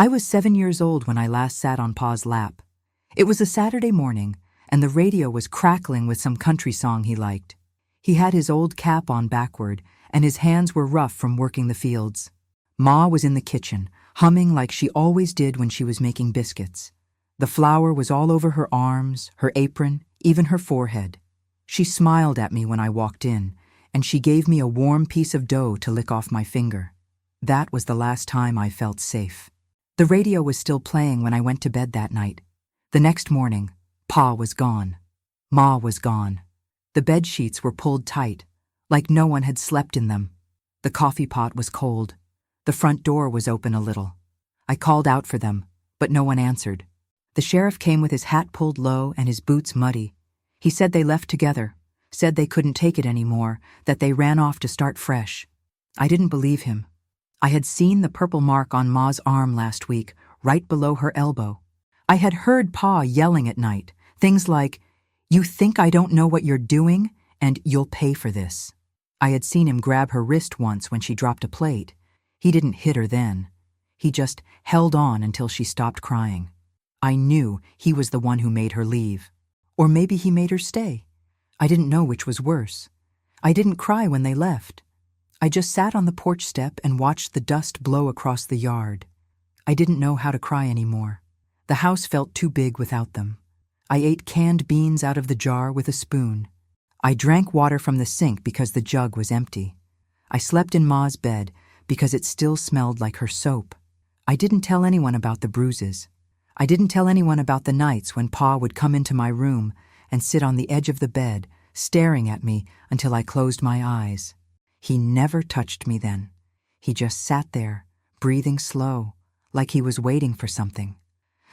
I was 7 years old when I last sat on Pa's lap. It was a Saturday morning, and the radio was crackling with some country song he liked. He had his old cap on backward, and his hands were rough from working the fields. Ma was in the kitchen, humming like she always did when she was making biscuits. The flour was all over her arms, her apron, even her forehead. She smiled at me when I walked in, and she gave me a warm piece of dough to lick off my finger. That was the last time I felt safe. The radio was still playing when I went to bed that night. The next morning, Pa was gone. Ma was gone. The bed sheets were pulled tight, like no one had slept in them. The coffee pot was cold. The front door was open a little. I called out for them, but no one answered. The sheriff came with his hat pulled low and his boots muddy. He said they left together, said they couldn't take it anymore, that they ran off to start fresh. I didn't believe him. I had seen the purple mark on Ma's arm last week, right below her elbow. I had heard Pa yelling at night, things like, "You think I don't know what you're doing, and you'll pay for this." I had seen him grab her wrist once when she dropped a plate. He didn't hit her then. He just held on until she stopped crying. I knew he was the one who made her leave. Or maybe he made her stay. I didn't know which was worse. I didn't cry when they left. I just sat on the porch step and watched the dust blow across the yard. I didn't know how to cry anymore. The house felt too big without them. I ate canned beans out of the jar with a spoon. I drank water from the sink because the jug was empty. I slept in Ma's bed because it still smelled like her soap. I didn't tell anyone about the bruises. I didn't tell anyone about the nights when Pa would come into my room and sit on the edge of the bed, staring at me until I closed my eyes. He never touched me then. He just sat there, breathing slow, like he was waiting for something.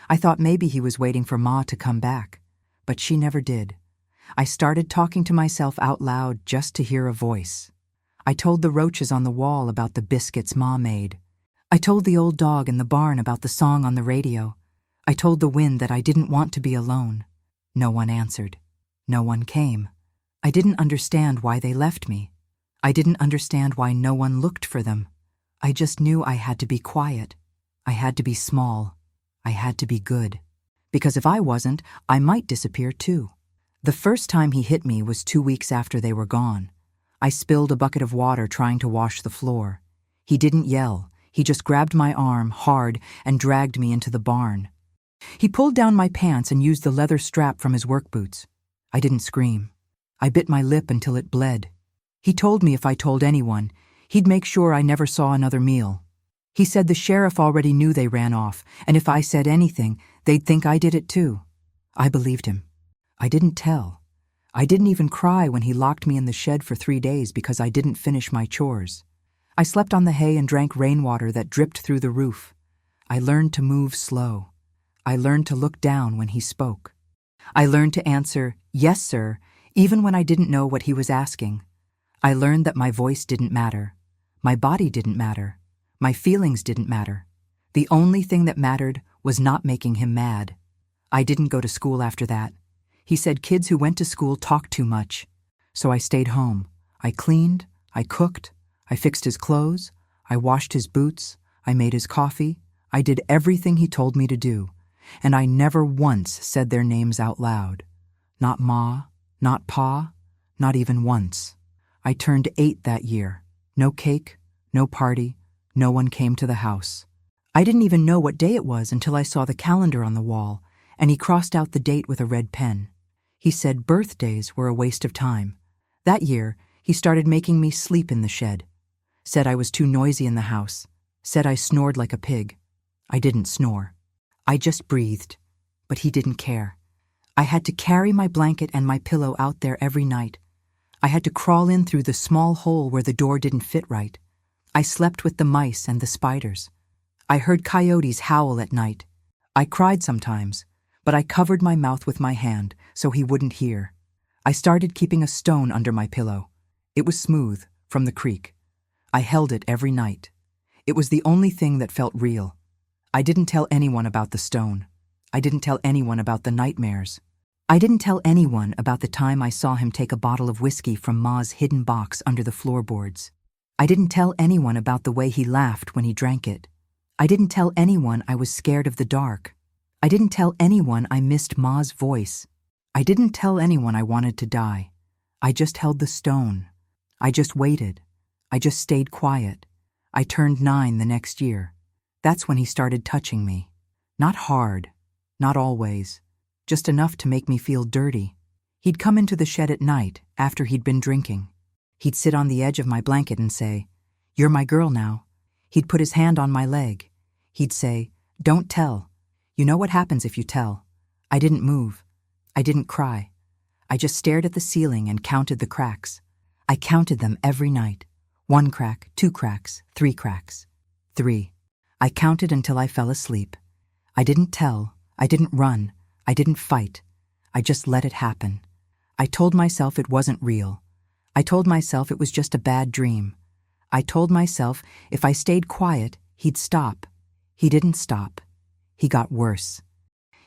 I thought maybe he was waiting for Ma to come back, but she never did. I started talking to myself out loud just to hear a voice. I told the roaches on the wall about the biscuits Ma made. I told the old dog in the barn about the song on the radio. I told the wind that I didn't want to be alone. No one answered. No one came. I didn't understand why they left me. I didn't understand why no one looked for them. I just knew I had to be quiet. I had to be small. I had to be good. Because if I wasn't, I might disappear too. The first time he hit me was 2 weeks after they were gone. I spilled a bucket of water trying to wash the floor. He didn't yell. He just grabbed my arm hard and dragged me into the barn. He pulled down my pants and used the leather strap from his work boots. I didn't scream. I bit my lip until it bled. He told me if I told anyone, he'd make sure I never saw another meal. He said the sheriff already knew they ran off, and if I said anything, they'd think I did it too. I believed him. I didn't tell. I didn't even cry when he locked me in the shed for 3 days because I didn't finish my chores. I slept on the hay and drank rainwater that dripped through the roof. I learned to move slow. I learned to look down when he spoke. I learned to answer, "Yes, sir," even when I didn't know what he was asking. I learned that my voice didn't matter. My body didn't matter. My feelings didn't matter. The only thing that mattered was not making him mad. I didn't go to school after that. He said kids who went to school talked too much. So I stayed home. I cleaned. I cooked. I fixed his clothes. I washed his boots. I made his coffee. I did everything he told me to do. And I never once said their names out loud. Not Ma, not Pa, not even once. I turned 8 that year. No cake, no party, no one came to the house. I didn't even know what day it was until I saw the calendar on the wall, and he crossed out the date with a red pen. He said birthdays were a waste of time. That year, he started making me sleep in the shed. Said I was too noisy in the house. Said I snored like a pig. I didn't snore. I just breathed. But he didn't care. I had to carry my blanket and my pillow out there every night. I had to crawl in through the small hole where the door didn't fit right. I slept with the mice and the spiders. I heard coyotes howl at night. I cried sometimes, but I covered my mouth with my hand so he wouldn't hear. I started keeping a stone under my pillow. It was smooth, from the creek. I held it every night. It was the only thing that felt real. I didn't tell anyone about the stone. I didn't tell anyone about the nightmares. I didn't tell anyone about the time I saw him take a bottle of whiskey from Ma's hidden box under the floorboards. I didn't tell anyone about the way he laughed when he drank it. I didn't tell anyone I was scared of the dark. I didn't tell anyone I missed Ma's voice. I didn't tell anyone I wanted to die. I just held the stone. I just waited. I just stayed quiet. I turned 9 the next year. That's when he started touching me. Not hard, not always, just enough to make me feel dirty. He'd come into the shed at night after he'd been drinking. He'd sit on the edge of my blanket and say, "You're my girl now." He'd put his hand on my leg. He'd say, "Don't tell. You know what happens if you tell." I didn't move. I didn't cry. I just stared at the ceiling and counted the cracks. I counted them every night. 1 crack, 2 cracks, 3 cracks. 3. I counted until I fell asleep. I didn't tell. I didn't run. I didn't fight. I just let it happen. I told myself it wasn't real. I told myself it was just a bad dream. I told myself if I stayed quiet, he'd stop. He didn't stop. He got worse.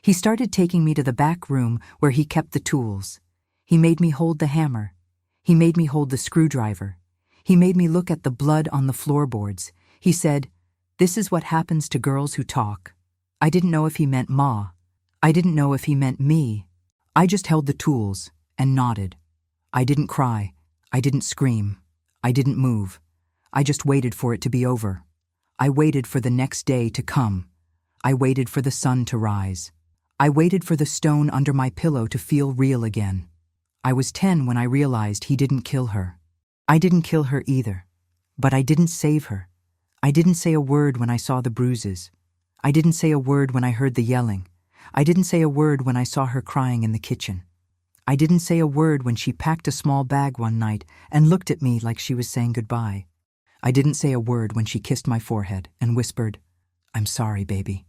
He started taking me to the back room where he kept the tools. He made me hold the hammer. He made me hold the screwdriver. He made me look at the blood on the floorboards. He said, "This is what happens to girls who talk." I didn't know if he meant Ma. I didn't know if he meant me. I just held the tools and nodded. I didn't cry. I didn't scream. I didn't move. I just waited for it to be over. I waited for the next day to come. I waited for the sun to rise. I waited for the stone under my pillow to feel real again. I was 10 when I realized he didn't kill her. I didn't kill her either, but I didn't save her. I didn't say a word when I saw the bruises. I didn't say a word when I heard the yelling. I didn't say a word when I saw her crying in the kitchen. I didn't say a word when she packed a small bag one night and looked at me like she was saying goodbye. I didn't say a word when she kissed my forehead and whispered, "I'm sorry, baby."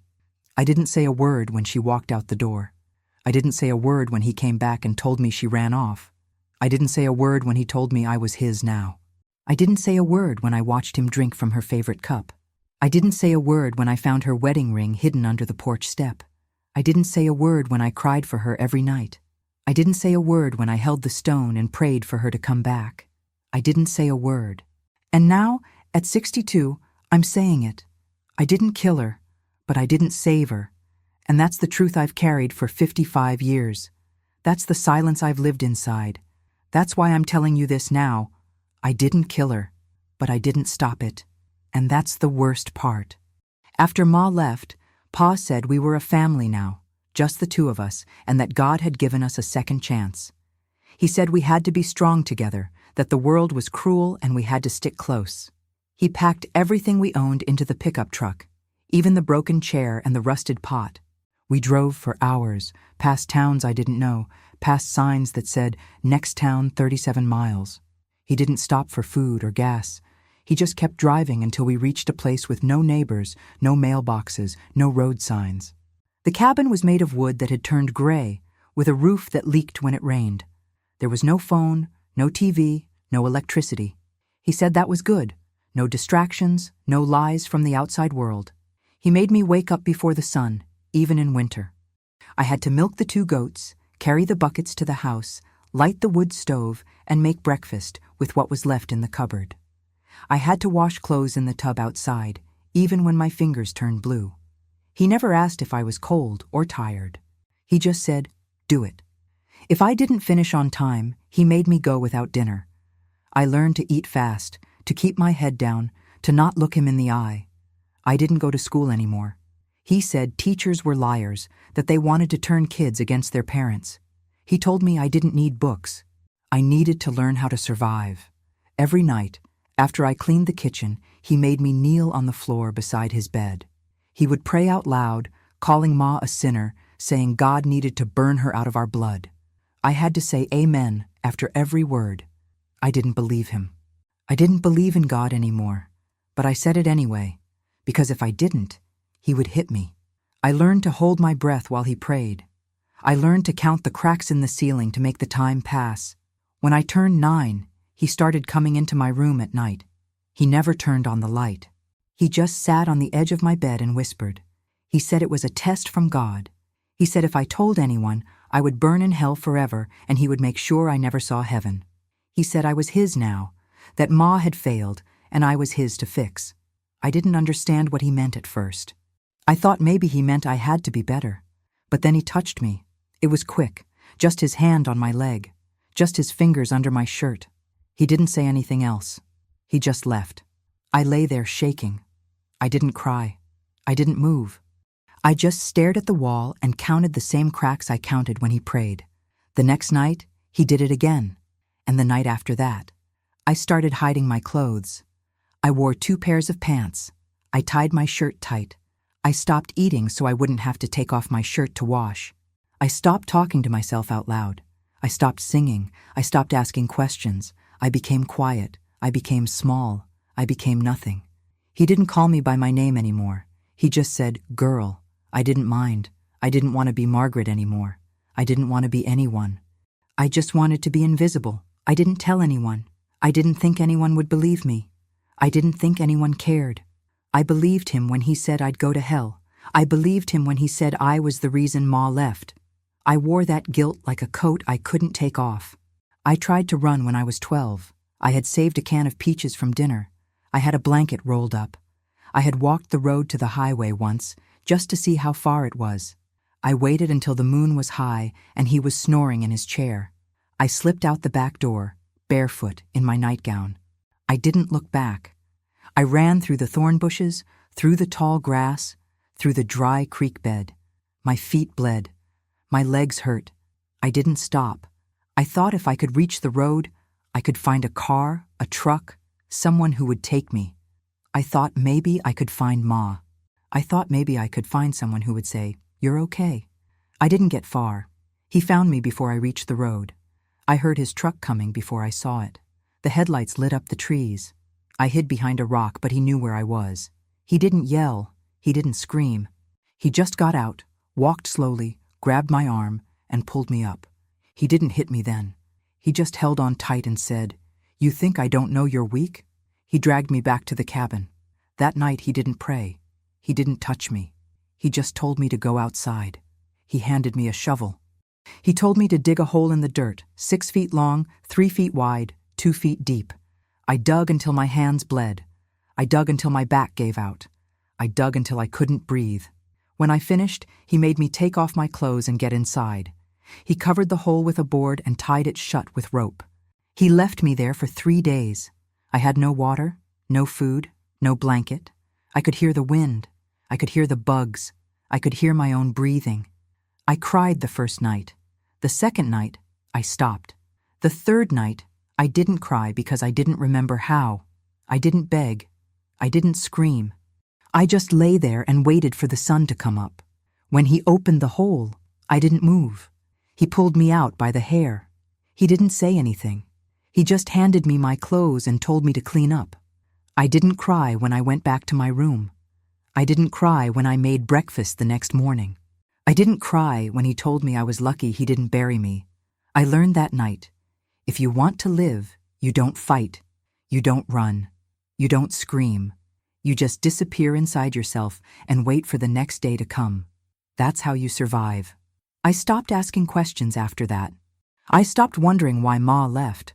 I didn't say a word when she walked out the door. I didn't say a word when he came back and told me she ran off. I didn't say a word when he told me I was his now. I didn't say a word when I watched him drink from her favorite cup. I didn't say a word when I found her wedding ring hidden under the porch step. I didn't say a word when I cried for her every night. I didn't say a word when I held the stone and prayed for her to come back. I didn't say a word. And now, at 62, I'm saying it. I didn't kill her, but I didn't save her. And that's the truth I've carried for 55 years. That's the silence I've lived inside. That's why I'm telling you this now. I didn't kill her, but I didn't stop it. And that's the worst part. After Ma left, Pa said we were a family now, just the two of us, and that God had given us a second chance. He said we had to be strong together, that the world was cruel and we had to stick close. He packed everything we owned into the pickup truck, even the broken chair and the rusted pot. We drove for hours, past towns I didn't know, past signs that said, "Next town 37 miles." He didn't stop for food or gas. He just kept driving until we reached a place with no neighbors, no mailboxes, no road signs. The cabin was made of wood that had turned gray, with a roof that leaked when it rained. There was no phone, no TV, no electricity. He said that was good. No distractions, no lies from the outside world. He made me wake up before the sun, even in winter. I had to milk the 2 goats, carry the buckets to the house, light the wood stove, and make breakfast with what was left in the cupboard. I had to wash clothes in the tub outside, even when my fingers turned blue. He never asked if I was cold or tired. He just said, "Do it." If I didn't finish on time, he made me go without dinner. I learned to eat fast, to keep my head down, to not look him in the eye. I didn't go to school anymore. He said teachers were liars, that they wanted to turn kids against their parents. He told me I didn't need books. I needed to learn how to survive. Every night, after I cleaned the kitchen, he made me kneel on the floor beside his bed. He would pray out loud, calling Ma a sinner, saying God needed to burn her out of our blood. I had to say amen after every word. I didn't believe him. I didn't believe in God anymore, but I said it anyway, because if I didn't, he would hit me. I learned to hold my breath while he prayed. I learned to count the cracks in the ceiling to make the time pass. When I turned 9, he started coming into my room at night. He never turned on the light. He just sat on the edge of my bed and whispered. He said it was a test from God. He said if I told anyone, I would burn in hell forever and he would make sure I never saw heaven. He said I was his now, that Ma had failed and I was his to fix. I didn't understand what he meant at first. I thought maybe he meant I had to be better. But then he touched me. It was quick, just his hand on my leg, just his fingers under my shirt. He didn't say anything else. He just left. I lay there shaking. I didn't cry. I didn't move. I just stared at the wall and counted the same cracks I counted when he prayed. The next night, he did it again. And the night after that, I started hiding my clothes. I wore 2 pairs of pants. I tied my shirt tight. I stopped eating so I wouldn't have to take off my shirt to wash. I stopped talking to myself out loud. I stopped singing. I stopped asking questions. I became quiet. I became small. I became nothing. He didn't call me by my name anymore. He just said, "Girl." I didn't mind. I didn't want to be Margaret anymore. I didn't want to be anyone. I just wanted to be invisible. I didn't tell anyone. I didn't think anyone would believe me. I didn't think anyone cared. I believed him when he said I'd go to hell. I believed him when he said I was the reason Ma left. I wore that guilt like a coat I couldn't take off. I tried to run when I was 12. I had saved a can of peaches from dinner. I had a blanket rolled up. I had walked the road to the highway once, just to see how far it was. I waited until the moon was high and he was snoring in his chair. I slipped out the back door, barefoot, in my nightgown. I didn't look back. I ran through the thorn bushes, through the tall grass, through the dry creek bed. My feet bled. My legs hurt. I didn't stop. I thought if I could reach the road, I could find a car, a truck, someone who would take me. I thought maybe I could find Ma. I thought maybe I could find someone who would say, "You're okay." I didn't get far. He found me before I reached the road. I heard his truck coming before I saw it. The headlights lit up the trees. I hid behind a rock, but he knew where I was. He didn't yell. He didn't scream. He just got out, walked slowly, grabbed my arm, and pulled me up. He didn't hit me then. He just held on tight and said, "You think I don't know you're weak?" He dragged me back to the cabin. That night he didn't pray. He didn't touch me. He just told me to go outside. He handed me a shovel. He told me to dig a hole in the dirt, 6 feet long, 3 feet wide, 2 feet deep. I dug until my hands bled. I dug until my back gave out. I dug until I couldn't breathe. When I finished, he made me take off my clothes and get inside. He covered the hole with a board and tied it shut with rope. He left me there for 3 days. I had no water, no food, no blanket. I could hear the wind. I could hear the bugs. I could hear my own breathing. I cried the first night. The second night, I stopped. The third night, I didn't cry because I didn't remember how. I didn't beg. I didn't scream. I just lay there and waited for the sun to come up. When he opened the hole, I didn't move. He pulled me out by the hair. He didn't say anything. He just handed me my clothes and told me to clean up. I didn't cry when I went back to my room. I didn't cry when I made breakfast the next morning. I didn't cry when he told me I was lucky he didn't bury me. I learned that night, if you want to live, you don't fight. You don't run. You don't scream. You just disappear inside yourself and wait for the next day to come. That's how you survive. I stopped asking questions after that. I stopped wondering why Ma left.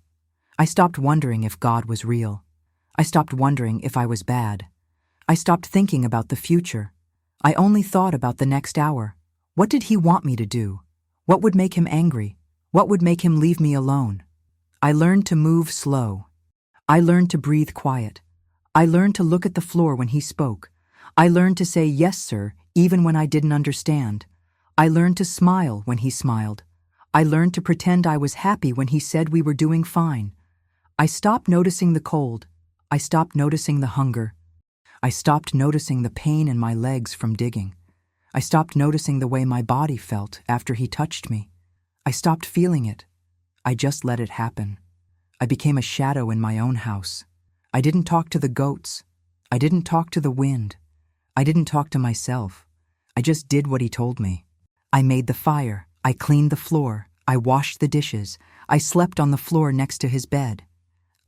I stopped wondering if God was real. I stopped wondering if I was bad. I stopped thinking about the future. I only thought about the next hour. What did he want me to do? What would make him angry? What would make him leave me alone? I learned to move slow. I learned to breathe quiet. I learned to look at the floor when he spoke. I learned to say yes, sir, even when I didn't understand. I learned to smile when he smiled. I learned to pretend I was happy when he said we were doing fine. I stopped noticing the cold. I stopped noticing the hunger. I stopped noticing the pain in my legs from digging. I stopped noticing the way my body felt after he touched me. I stopped feeling it. I just let it happen. I became a shadow in my own house. I didn't talk to the goats. I didn't talk to the wind. I didn't talk to myself. I just did what he told me. I made the fire. I cleaned the floor. I washed the dishes. I slept on the floor next to his bed.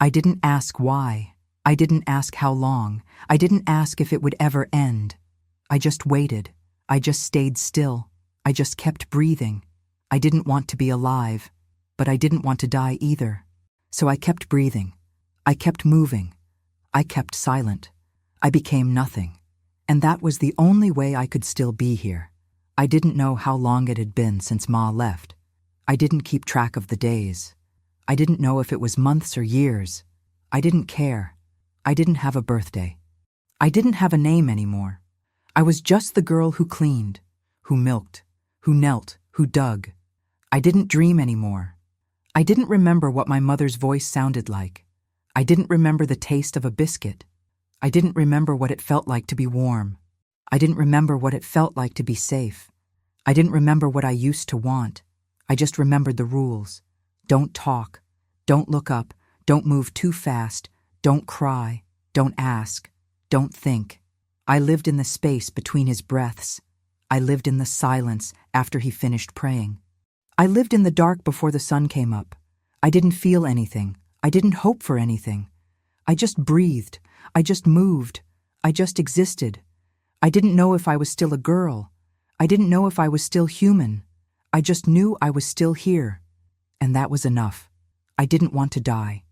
I didn't ask why. I didn't ask how long. I didn't ask if it would ever end. I just waited. I just stayed still. I just kept breathing. I didn't want to be alive, but I didn't want to die either. So I kept breathing. I kept moving. I kept silent. I became nothing. And that was the only way I could still be here. I didn't know how long it had been since Ma left. I didn't keep track of the days. I didn't know if it was months or years. I didn't care. I didn't have a birthday. I didn't have a name anymore. I was just the girl who cleaned, who milked, who knelt, who dug. I didn't dream anymore. I didn't remember what my mother's voice sounded like. I didn't remember the taste of a biscuit. I didn't remember what it felt like to be warm. I didn't remember what it felt like to be safe. I didn't remember what I used to want. I just remembered the rules. Don't talk. Don't look up. Don't move too fast. Don't cry. Don't ask. Don't think. I lived in the space between his breaths. I lived in the silence after he finished praying. I lived in the dark before the sun came up. I didn't feel anything. I didn't hope for anything. I just breathed. I just moved. I just existed. I didn't know if I was still a girl. I didn't know if I was still human. I just knew I was still here. And that was enough. I didn't want to die.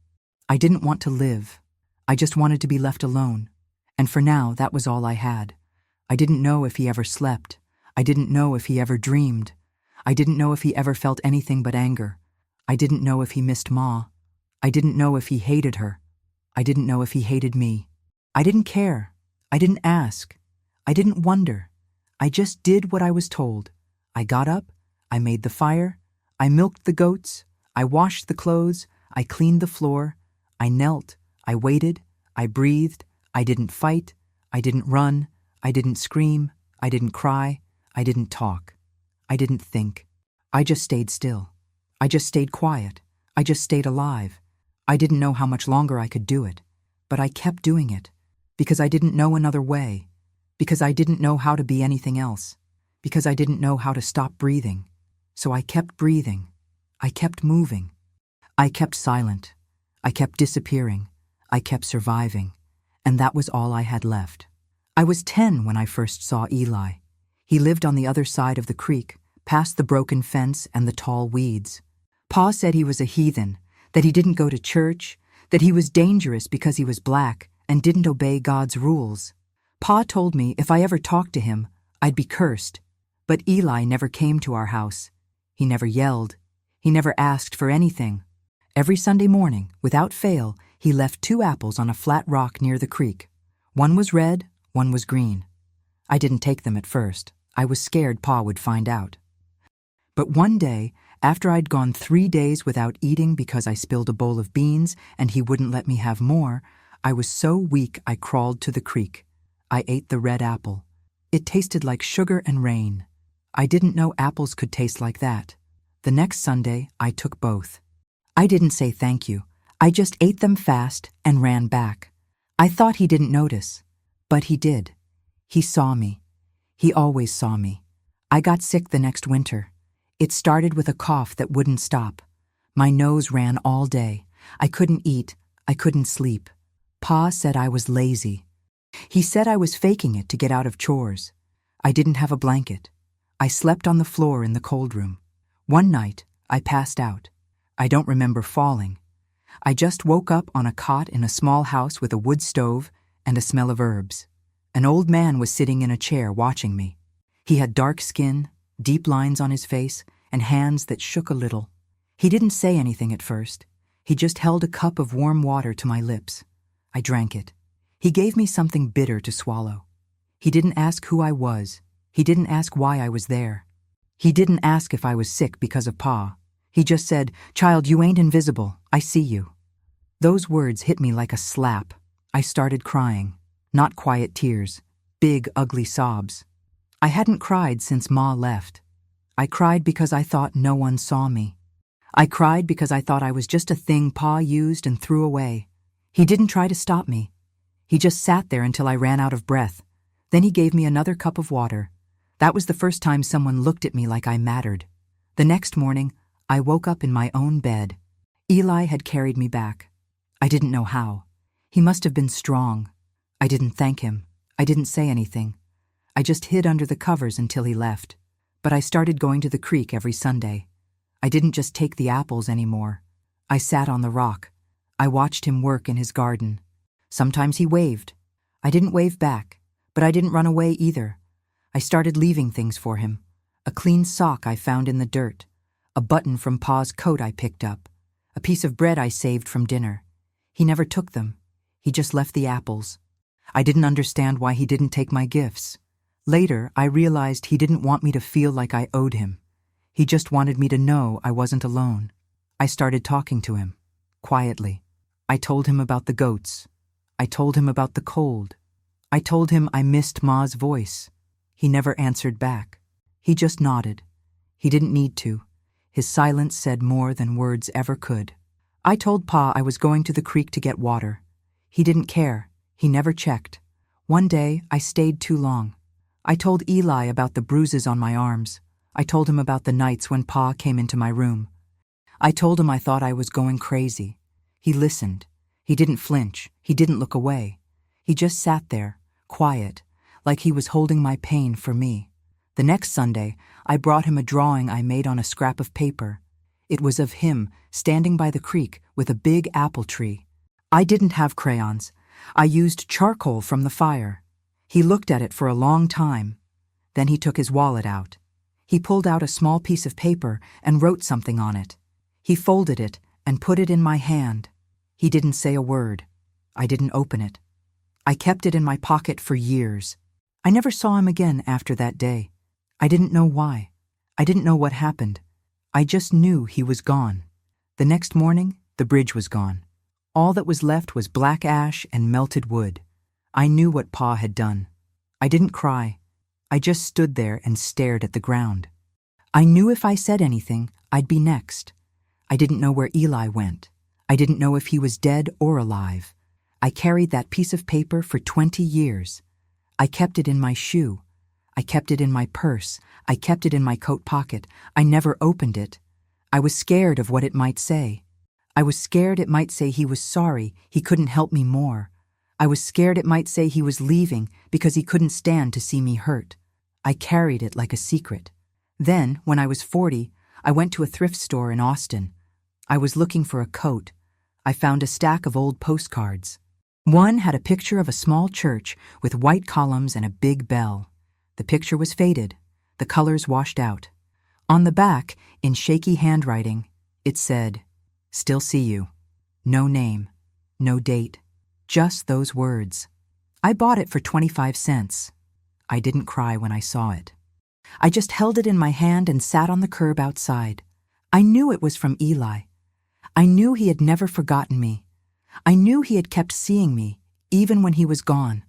I didn't want to live. I just wanted to be left alone. And for now, that was all I had. I didn't know if he ever slept. I didn't know if he ever dreamed. I didn't know if he ever felt anything but anger. I didn't know if he missed Ma. I didn't know if he hated her. I didn't know if he hated me. I didn't care. I didn't ask. I didn't wonder. I just did what I was told. I got up. I made the fire. I milked the goats. I washed the clothes. I cleaned the floor. I knelt. I waited. I breathed. I didn't fight. I didn't run. I didn't scream. I didn't cry. I didn't talk. I didn't think. I just stayed still. I just stayed quiet. I just stayed alive. I didn't know how much longer I could do it, but I kept doing it because I didn't know another way, because I didn't know how to be anything else, because I didn't know how to stop breathing. So I kept breathing. I kept moving. I kept silent. I kept disappearing. I kept surviving. And that was all I had left. I was 10 when I first saw Eli. He lived on the other side of the creek, past the broken fence and the tall weeds. Pa said he was a heathen, that he didn't go to church, that he was dangerous because he was black and didn't obey God's rules. Pa told me if I ever talked to him, I'd be cursed. But Eli never came to our house. He never yelled. He never asked for anything. Every Sunday morning, without fail, he left 2 apples on a flat rock near the creek. One was red, one was green. I didn't take them at first. I was scared Pa would find out. But one day, after I'd gone 3 days without eating because I spilled a bowl of beans and he wouldn't let me have more, I was so weak I crawled to the creek. I ate the red apple. It tasted like sugar and rain. I didn't know apples could taste like that. The next Sunday, I took both. I didn't say thank you. I just ate them fast and ran back. I thought he didn't notice, but he did. He saw me. He always saw me. I got sick the next winter. It started with a cough that wouldn't stop. My nose ran all day. I couldn't eat. I couldn't sleep. Pa said I was lazy. He said I was faking it to get out of chores. I didn't have a blanket. I slept on the floor in the cold room. One night, I passed out. I don't remember falling. I just woke up on a cot in a small house with a wood stove and a smell of herbs. An old man was sitting in a chair watching me. He had dark skin, deep lines on his face, and hands that shook a little. He didn't say anything at first. He just held a cup of warm water to my lips. I drank it. He gave me something bitter to swallow. He didn't ask who I was. He didn't ask why I was there. He didn't ask if I was sick because of Pa. He just said, "Child, you ain't invisible. I see you." Those words hit me like a slap. I started crying. Not quiet tears. Big, ugly sobs. I hadn't cried since Ma left. I cried because I thought no one saw me. I cried because I thought I was just a thing Pa used and threw away. He didn't try to stop me. He just sat there until I ran out of breath. Then he gave me another cup of water. That was the first time someone looked at me like I mattered. The next morning, I woke up in my own bed. Eli had carried me back. I didn't know how. He must have been strong. I didn't thank him. I didn't say anything. I just hid under the covers until he left. But I started going to the creek every Sunday. I didn't just take the apples anymore. I sat on the rock. I watched him work in his garden. Sometimes he waved. I didn't wave back, but I didn't run away either. I started leaving things for him. A clean sock I found in the dirt, a button from Pa's coat I picked up, a piece of bread I saved from dinner. He never took them. He just left the apples. I didn't understand why he didn't take my gifts. Later, I realized he didn't want me to feel like I owed him. He just wanted me to know I wasn't alone. I started talking to him, quietly. I told him about the goats. I told him about the cold. I told him I missed Ma's voice. He never answered back. He just nodded. He didn't need to. His silence said more than words ever could. I told Pa I was going to the creek to get water. He didn't care. He never checked. One day, I stayed too long. I told Eli about the bruises on my arms. I told him about the nights when Pa came into my room. I told him I thought I was going crazy. He listened. He didn't flinch. He didn't look away. He just sat there, quiet, like he was holding my pain for me. The next Sunday, I brought him a drawing I made on a scrap of paper. It was of him standing by the creek with a big apple tree. I didn't have crayons. I used charcoal from the fire. He looked at it for a long time. Then he took his wallet out. He pulled out a small piece of paper and wrote something on it. He folded it and put it in my hand. He didn't say a word. I didn't open it. I kept it in my pocket for years. I never saw him again after that day. I didn't know why. I didn't know what happened. I just knew he was gone. The next morning, the bridge was gone. All that was left was black ash and melted wood. I knew what Pa had done. I didn't cry. I just stood there and stared at the ground. I knew if I said anything, I'd be next. I didn't know where Eli went. I didn't know if he was dead or alive. I carried that piece of paper for 20 years. I kept it in my shoe. I kept it in my purse. I kept it in my coat pocket. I never opened it. I was scared of what it might say. I was scared it might say he was sorry, he couldn't help me more. I was scared it might say he was leaving because he couldn't stand to see me hurt. I carried it like a secret. Then, when I was 40, I went to a thrift store in Austin. I was looking for a coat. I found a stack of old postcards. One had a picture of a small church with white columns and a big bell. The picture was faded, the colors washed out. On the back, in shaky handwriting, it said, "Still see you." No name, no date, just those words. I bought it for 25 cents. I didn't cry when I saw it. I just held it in my hand and sat on the curb outside. I knew it was from Eli. I knew he had never forgotten me. I knew he had kept seeing me, even when he was gone.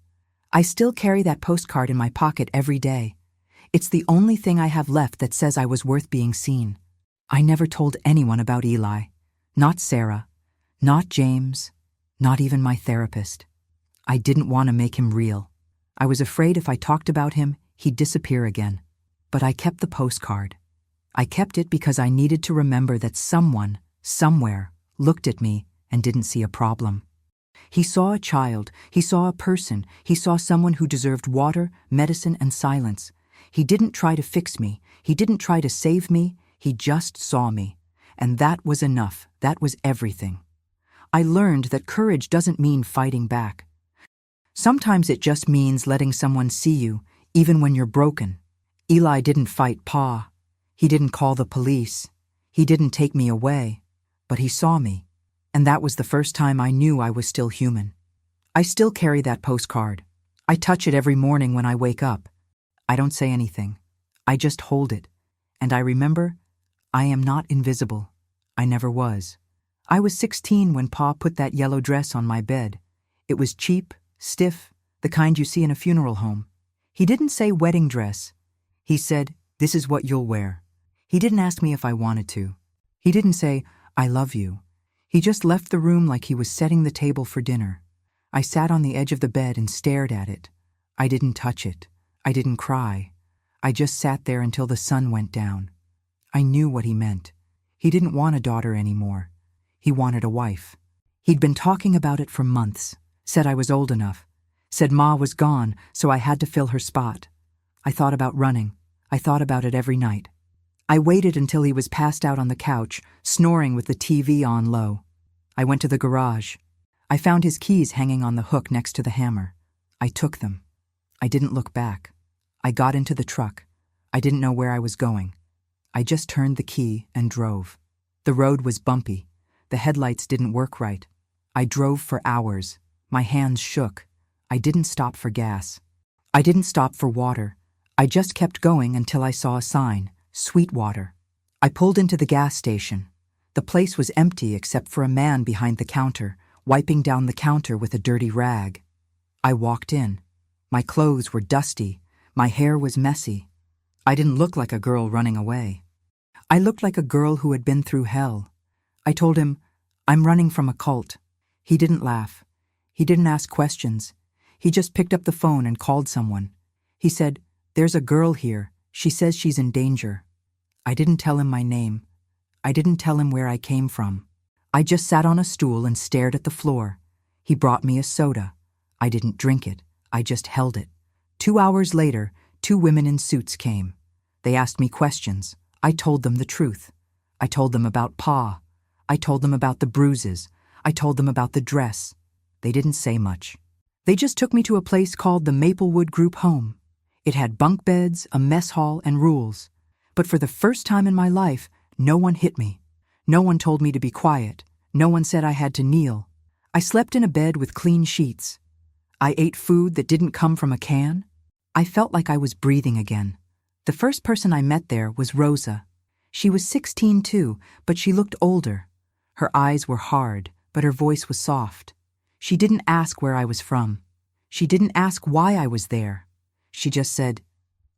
I still carry that postcard in my pocket every day. It's the only thing I have left that says I was worth being seen. I never told anyone about Eli. Not Sarah, not James, not even my therapist. I didn't want to make him real. I was afraid if I talked about him, he'd disappear again. But I kept the postcard. I kept it because I needed to remember that someone, somewhere, looked at me and didn't see a problem. He saw a child, he saw a person, he saw someone who deserved water, medicine, and silence. He didn't try to fix me, he didn't try to save me, he just saw me. And that was enough, that was everything. I learned that courage doesn't mean fighting back. Sometimes it just means letting someone see you, even when you're broken. Eli didn't fight Pa. He didn't call the police. He didn't take me away. But he saw me. And that was the first time I knew I was still human. I still carry that postcard. I touch it every morning when I wake up. I don't say anything. I just hold it. And I remember, I am not invisible. I never was. I was 16 when Pa put that yellow dress on my bed. It was cheap, stiff, the kind you see in a funeral home. He didn't say wedding dress. He said, "This is what you'll wear." He didn't ask me if I wanted to. He didn't say, "I love you." He just left the room like he was setting the table for dinner. I sat on the edge of the bed and stared at it. I didn't touch it. I didn't cry. I just sat there until the sun went down. I knew what he meant. He didn't want a daughter anymore. He wanted a wife. He'd been talking about it for months, said I was old enough, said Ma was gone, so I had to fill her spot. I thought about running. I thought about it every night. I waited until he was passed out on the couch, snoring with the TV on low. I went to the garage. I found his keys hanging on the hook next to the hammer. I took them. I didn't look back. I got into the truck. I didn't know where I was going. I just turned the key and drove. The road was bumpy. The headlights didn't work right. I drove for hours. My hands shook. I didn't stop for gas. I didn't stop for water. I just kept going until I saw a sign, Sweetwater. I pulled into the gas station. The place was empty except for a man behind the counter, wiping down the counter with a dirty rag. I walked in. My clothes were dusty. My hair was messy. I didn't look like a girl running away. I looked like a girl who had been through hell. I told him, "I'm running from a cult." He didn't laugh. He didn't ask questions. He just picked up the phone and called someone. He said, "There's a girl here. She says she's in danger." I didn't tell him my name. I didn't tell him where I came from. I just sat on a stool and stared at the floor. He brought me a soda. I didn't drink it. I just held it. 2 hours later, 2 women in suits came. They asked me questions. I told them the truth. I told them about Pa. I told them about the bruises. I told them about the dress. They didn't say much. They just took me to a place called the Maplewood Group Home. It had bunk beds, a mess hall, and rules. But for the first time in my life, no one hit me. No one told me to be quiet. No one said I had to kneel. I slept in a bed with clean sheets. I ate food that didn't come from a can. I felt like I was breathing again. The first person I met there was Rosa. She was 16 too, but she looked older. Her eyes were hard, but her voice was soft. She didn't ask where I was from. She didn't ask why I was there. She just said,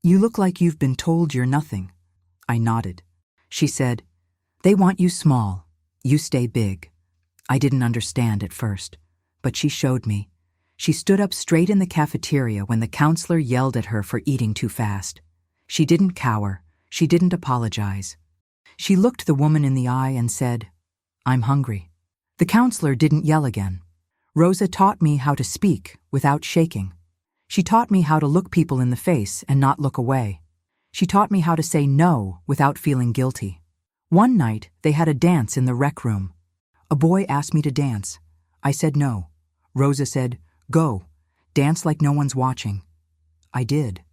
"You look like you've been told you're nothing." I nodded. She said, "They want you small. You stay big." I didn't understand at first, but she showed me. She stood up straight in the cafeteria when the counselor yelled at her for eating too fast. She didn't cower. She didn't apologize. She looked the woman in the eye and said, "I'm hungry." The counselor didn't yell again. Rosa taught me how to speak without shaking. She taught me how to look people in the face and not look away. She taught me how to say no without feeling guilty. One night, they had a dance in the rec room. A boy asked me to dance. I said no. Rosa said, "Go. Dance like no one's watching." I did.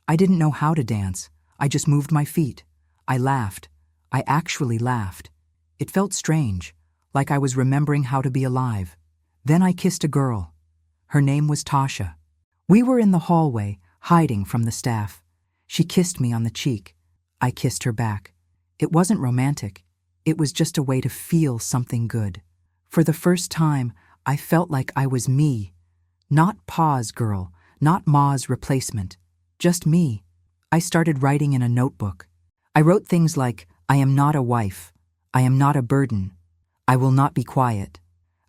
I didn't know how to dance. I just moved my feet. I laughed. I actually laughed. It felt strange, like I was remembering how to be alive. Then I kissed a girl. Her name was Tasha. We were in the hallway, hiding from the staff. She kissed me on the cheek. I kissed her back. It wasn't romantic. It was just a way to feel something good. For the first time, I felt like I was me. Not Pa's girl, not Ma's replacement. Just me. I started writing in a notebook. I wrote things like, "I am not a wife. I am not a burden. I will not be quiet."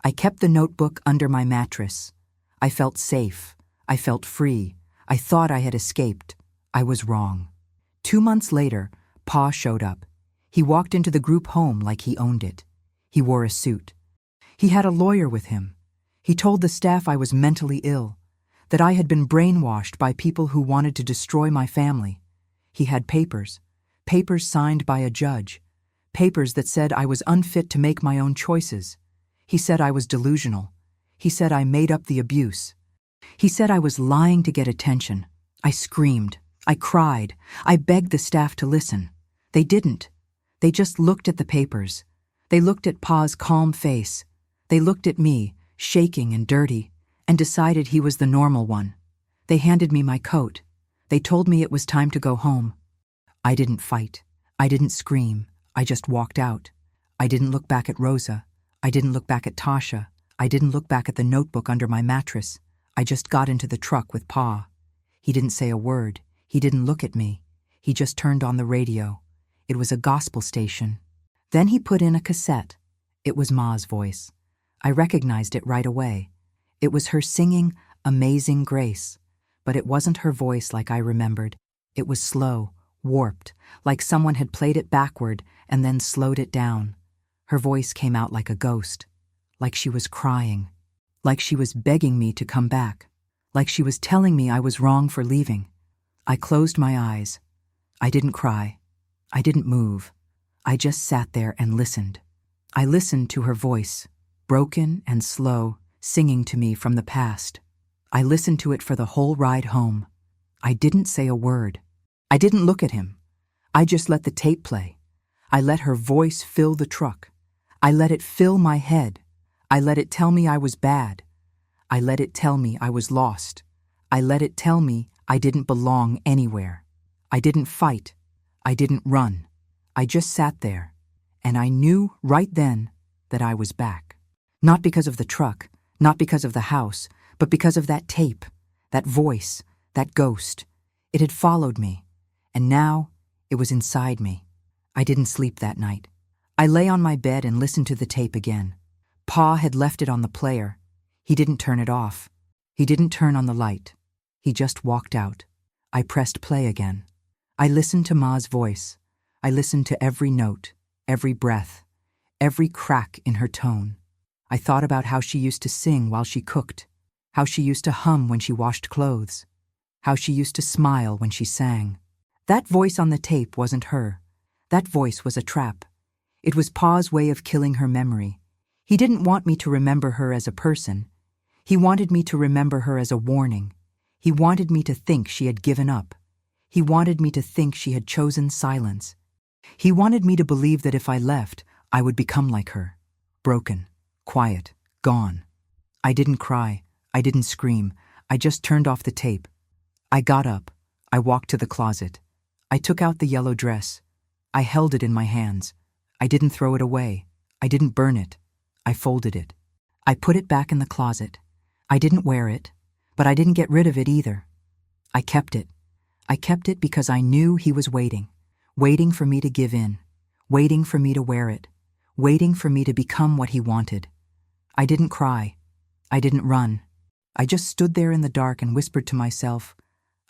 I kept the notebook under my mattress. I felt safe. I felt free. I thought I had escaped. I was wrong. 2 months later, Pa showed up. He walked into the group home like he owned it. He wore a suit. He had a lawyer with him. He told the staff I was mentally ill, that I had been brainwashed by people who wanted to destroy my family. He had papers signed by a judge, papers that said I was unfit to make my own choices. He said I was delusional. He said I made up the abuse. He said I was lying to get attention. I screamed. I cried. I begged the staff to listen. They didn't. They just looked at the papers. They looked at Pa's calm face. They looked at me, shaking and dirty, and decided he was the normal one. They handed me my coat. They told me it was time to go home. I didn't fight. I didn't scream. I just walked out. I didn't look back at Rosa. I didn't look back at Tasha. I didn't look back at the notebook under my mattress. I just got into the truck with Pa. He didn't say a word. He didn't look at me. He just turned on the radio. It was a gospel station. Then he put in a cassette. It was Ma's voice. I recognized it right away. It was her singing Amazing Grace. But it wasn't her voice like I remembered. It was slow, warped, like someone had played it backward and then slowed it down. Her voice came out like a ghost, like she was crying, like she was begging me to come back, like she was telling me I was wrong for leaving. I closed my eyes. I didn't cry. I didn't move. I just sat there and listened. I listened to her voice, broken and slow, singing to me from the past. I listened to it for the whole ride home. I didn't say a word. I didn't look at him. I just let the tape play. I let her voice fill the truck. I let it fill my head. I let it tell me I was bad. I let it tell me I was lost. I let it tell me I didn't belong anywhere. I didn't fight. I didn't run. I just sat there, and I knew right then that I was back. Not because of the truck, not because of the house, but because of that tape, that voice, that ghost. It had followed me, and now it was inside me. I didn't sleep that night. I lay on my bed and listened to the tape again. Pa had left it on the player. He didn't turn it off. He didn't turn on the light. He just walked out. I pressed play again. I listened to Ma's voice. I listened to every note, every breath, every crack in her tone. I thought about how she used to sing while she cooked, how she used to hum when she washed clothes, how she used to smile when she sang. That voice on the tape wasn't her. That voice was a trap. It was Pa's way of killing her memory. He didn't want me to remember her as a person. He wanted me to remember her as a warning. He wanted me to think she had given up. He wanted me to think she had chosen silence. He wanted me to believe that if I left, I would become like her. Broken, quiet, gone. I didn't cry. I didn't scream. I just turned off the tape. I got up. I walked to the closet. I took out the yellow dress. I held it in my hands. I didn't throw it away. I didn't burn it. I folded it. I put it back in the closet. I didn't wear it, but I didn't get rid of it either. I kept it. I kept it because I knew he was waiting for me to give in, waiting for me to wear it, waiting for me to become what he wanted. I didn't cry. I didn't run. I just stood there in the dark and whispered to myself,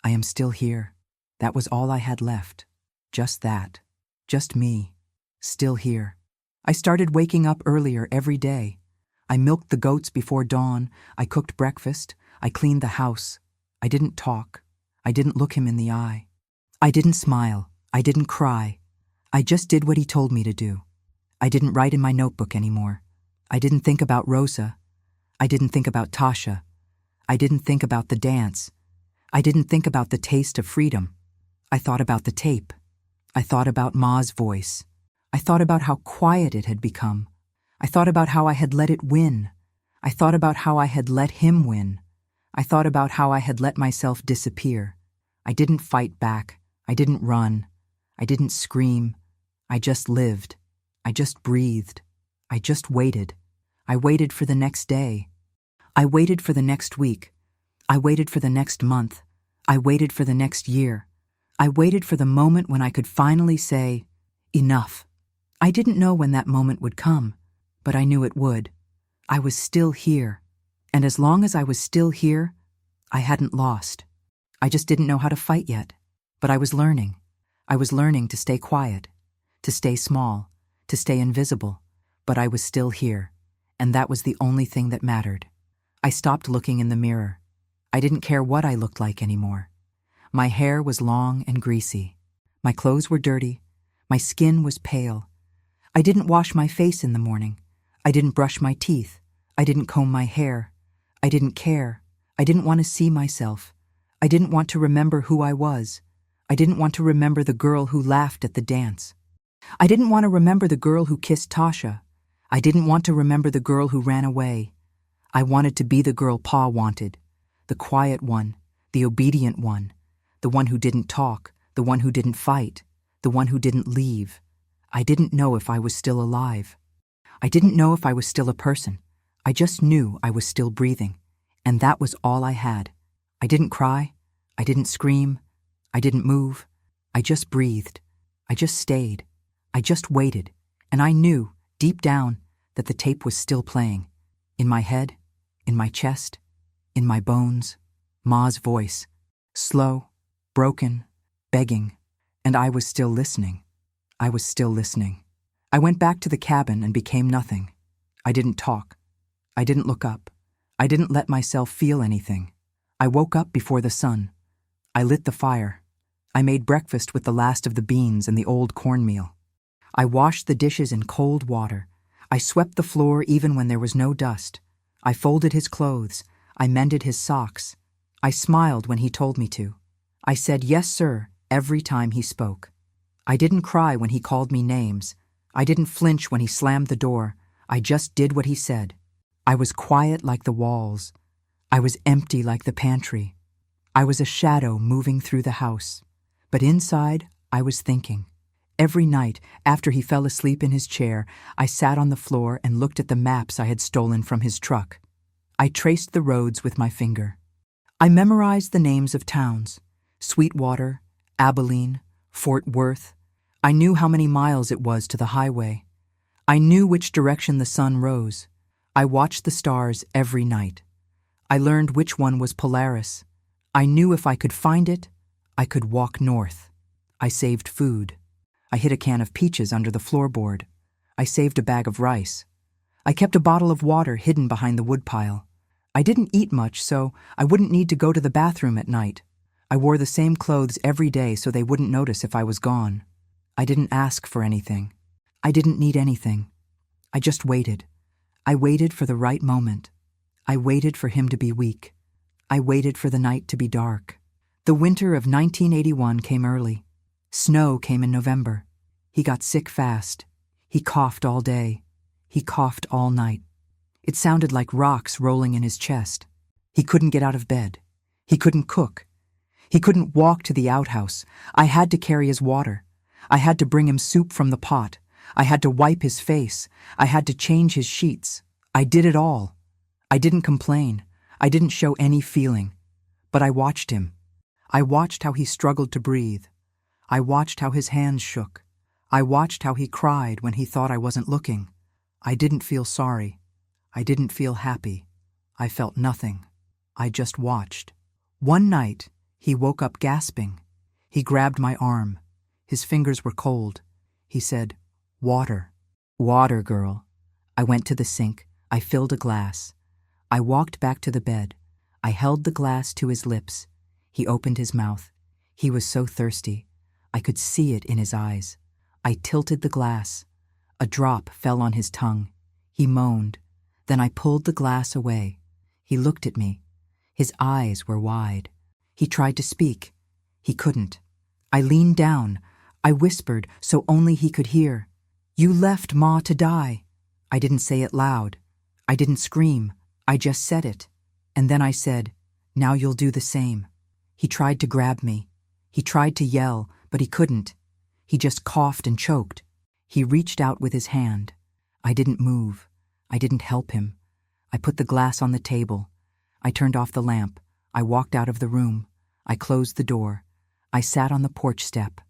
I am still here. That was all I had left. Just that. Just me. Still here. I started waking up earlier every day. I milked the goats before dawn. I cooked breakfast. I cleaned the house. I didn't talk. I didn't look him in the eye. I didn't smile. I didn't cry. I just did what he told me to do. I didn't write in my notebook anymore. I didn't think about Rosa. I didn't think about Tasha. I didn't think about the dance. I didn't think about the taste of freedom. I thought about the tape. I thought about Ma's voice. I thought about how quiet it had become. I thought about how I had let it win. I thought about how I had let him win. I thought about how I had let myself disappear. I didn't fight back. I didn't run. I didn't scream. I just lived. I just breathed. I just waited. I waited for the next day. I waited for the next week. I waited for the next month. I waited for the next year. I waited for the moment when I could finally say, enough. I didn't know when that moment would come, but I knew it would. I was still here. And as long as I was still here, I hadn't lost. I just didn't know how to fight yet. But I was learning. I was learning to stay quiet, to stay small, to stay invisible. But I was still here. And that was the only thing that mattered. I stopped looking in the mirror. I didn't care what I looked like anymore. My hair was long and greasy. My clothes were dirty. My skin was pale. I didn't wash my face in the morning. I didn't brush my teeth. I didn't comb my hair. I didn't care. I didn't want to see myself. I didn't want to remember who I was. I didn't want to remember the girl who laughed at the dance. I didn't want to remember the girl who kissed Tasha. I didn't want to remember the girl who ran away. I wanted to be the girl Pa wanted, the quiet one, the obedient one, the one who didn't talk, the one who didn't fight, the one who didn't leave. I didn't know if I was still alive. I didn't know if I was still a person. I just knew I was still breathing, and that was all I had. I didn't cry. I didn't scream. I didn't move. I just breathed. I just stayed. I just waited, and I knew, deep down, that the tape was still playing. In my head, in my chest, in my bones, Ma's voice, slow, broken, begging, and I was still listening. I was still listening. I went back to the cabin and became nothing. I didn't talk. I didn't look up. I didn't let myself feel anything. I woke up before the sun. I lit the fire. I made breakfast with the last of the beans and the old cornmeal. I washed the dishes in cold water. I swept the floor even when there was no dust. I folded his clothes. I mended his socks. I smiled when he told me to. I said yes, sir, every time he spoke. I didn't cry when he called me names. I didn't flinch when he slammed the door. I just did what he said. I was quiet like the walls. I was empty like the pantry. I was a shadow moving through the house. But inside, I was thinking. Every night, after he fell asleep in his chair, I sat on the floor and looked at the maps I had stolen from his truck. I traced the roads with my finger. I memorized the names of towns: Sweetwater, Abilene, Fort Worth. I knew how many miles it was to the highway. I knew which direction the sun rose. I watched the stars every night. I learned which one was Polaris. I knew if I could find it, I could walk north. I saved food. I hid a can of peaches under the floorboard. I saved a bag of rice. I kept a bottle of water hidden behind the woodpile. I didn't eat much, so I wouldn't need to go to the bathroom at night. I wore the same clothes every day so they wouldn't notice if I was gone. I didn't ask for anything. I didn't need anything. I just waited. I waited for the right moment. I waited for him to be weak. I waited for the night to be dark. The winter of 1981 came early. Snow came in November. He got sick fast. He coughed all day. He coughed all night. It sounded like rocks rolling in his chest. He couldn't get out of bed. He couldn't cook. He couldn't walk to the outhouse. I had to carry his water. I had to bring him soup from the pot. I had to wipe his face. I had to change his sheets. I did it all. I didn't complain. I didn't show any feeling. But I watched him. I watched how he struggled to breathe. I watched how his hands shook. I watched how he cried when he thought I wasn't looking. I didn't feel sorry. I didn't feel happy. I felt nothing. I just watched. One night, he woke up gasping. He grabbed my arm. His fingers were cold. He said, "Water. Water, girl." I went to the sink. I filled a glass. I walked back to the bed. I held the glass to his lips. He opened his mouth. He was so thirsty. I could see it in his eyes. I tilted the glass. A drop fell on his tongue. He moaned. Then I pulled the glass away. He looked at me. His eyes were wide. He tried to speak. He couldn't. I leaned down. I whispered so only he could hear. "You left Ma to die." I didn't say it loud. I didn't scream. I just said it. And then I said, "Now you'll do the same." He tried to grab me. He tried to yell, but he couldn't. He just coughed and choked. He reached out with his hand. I didn't move. I didn't help him. I put the glass on the table. I turned off the lamp. I walked out of the room. I closed the door. I sat on the porch step.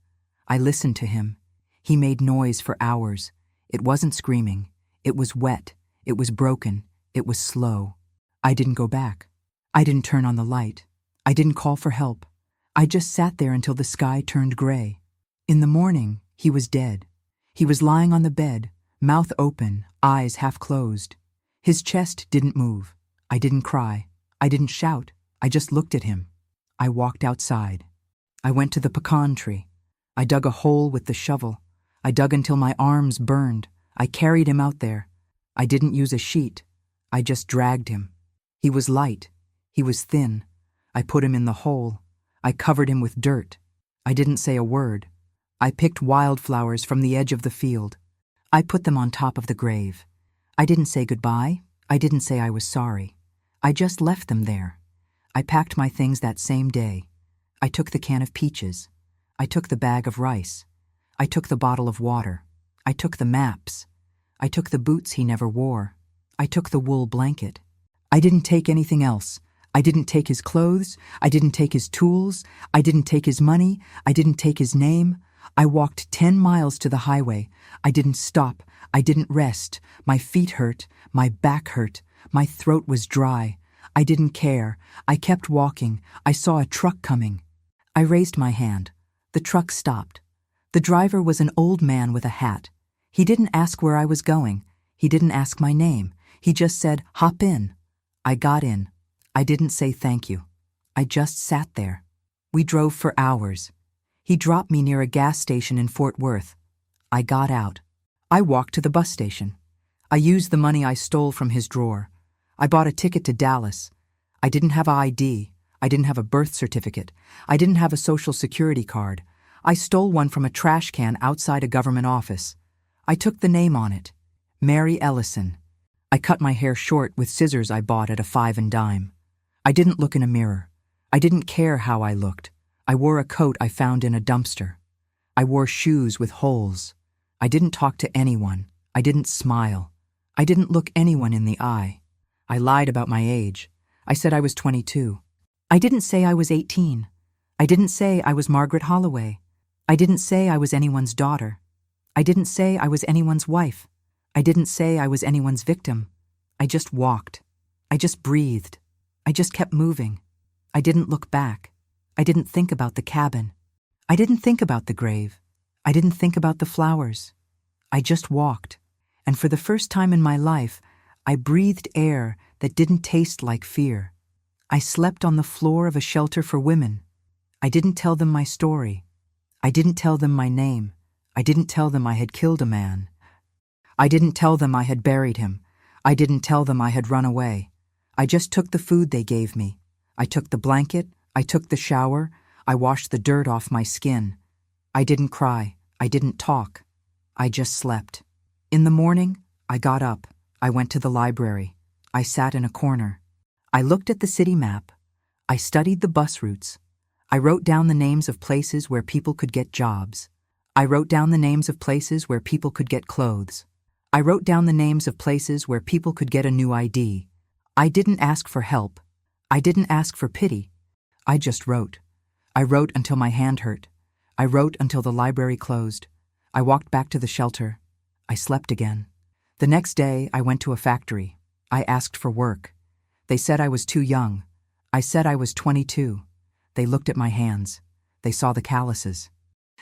I listened to him. He made noise for hours. It wasn't screaming. It was wet. It was broken. It was slow. I didn't go back. I didn't turn on the light. I didn't call for help. I just sat there until the sky turned gray. In the morning, he was dead. He was lying on the bed, mouth open, eyes half closed. His chest didn't move. I didn't cry. I didn't shout. I just looked at him. I walked outside. I went to the pecan tree. I dug a hole with the shovel. I dug until my arms burned. I carried him out there. I didn't use a sheet. I just dragged him. He was light. He was thin. I put him in the hole. I covered him with dirt. I didn't say a word. I picked wildflowers from the edge of the field. I put them on top of the grave. I didn't say goodbye. I didn't say I was sorry. I just left them there. I packed my things that same day. I took the can of peaches. I took the bag of rice. I took the bottle of water. I took the maps. I took the boots he never wore. I took the wool blanket. I didn't take anything else. I didn't take his clothes. I didn't take his tools. I didn't take his money. I didn't take his name. I walked 10 miles to the highway. I didn't stop. I didn't rest. My feet hurt. My back hurt. My throat was dry. I didn't care. I kept walking. I saw a truck coming. I raised my hand. The truck stopped. The driver was an old man with a hat. He didn't ask where I was going. He didn't ask my name. He just said, "Hop in." I got in. I didn't say thank you. I just sat there. We drove for hours. He dropped me near a gas station in Fort Worth. I got out. I walked to the bus station. I used the money I stole from his drawer. I bought a ticket to Dallas. I didn't have an ID. I didn't have a birth certificate. I didn't have a social security card. I stole one from a trash can outside a government office. I took the name on it. Mary Ellison. I cut my hair short with scissors I bought at a 5 and dime. I didn't look in a mirror. I didn't care how I looked. I wore a coat I found in a dumpster. I wore shoes with holes. I didn't talk to anyone. I didn't smile. I didn't look anyone in the eye. I lied about my age. I said I was 22. I didn't say I was 18. I didn't say I was Margaret Holloway. I didn't say I was anyone's daughter. I didn't say I was anyone's wife. I didn't say I was anyone's victim. I just walked. I just breathed. I just kept moving. I didn't look back. I didn't think about the cabin. I didn't think about the grave. I didn't think about the flowers. I just walked. And for the first time in my life, I breathed air that didn't taste like fear. I slept on the floor of a shelter for women. I didn't tell them my story. I didn't tell them my name. I didn't tell them I had killed a man. I didn't tell them I had buried him. I didn't tell them I had run away. I just took the food they gave me. I took the blanket. I took the shower. I washed the dirt off my skin. I didn't cry. I didn't talk. I just slept. In the morning, I got up. I went to the library. I sat in a corner. I looked at the city map. I studied the bus routes. I wrote down the names of places where people could get jobs. I wrote down the names of places where people could get clothes. I wrote down the names of places where people could get a new ID. I didn't ask for help. I didn't ask for pity. I just wrote. I wrote until my hand hurt. I wrote until the library closed. I walked back to the shelter. I slept again. The next day, I went to a factory. I asked for work. They said I was too young. I said I was 22. They looked at my hands. They saw the calluses.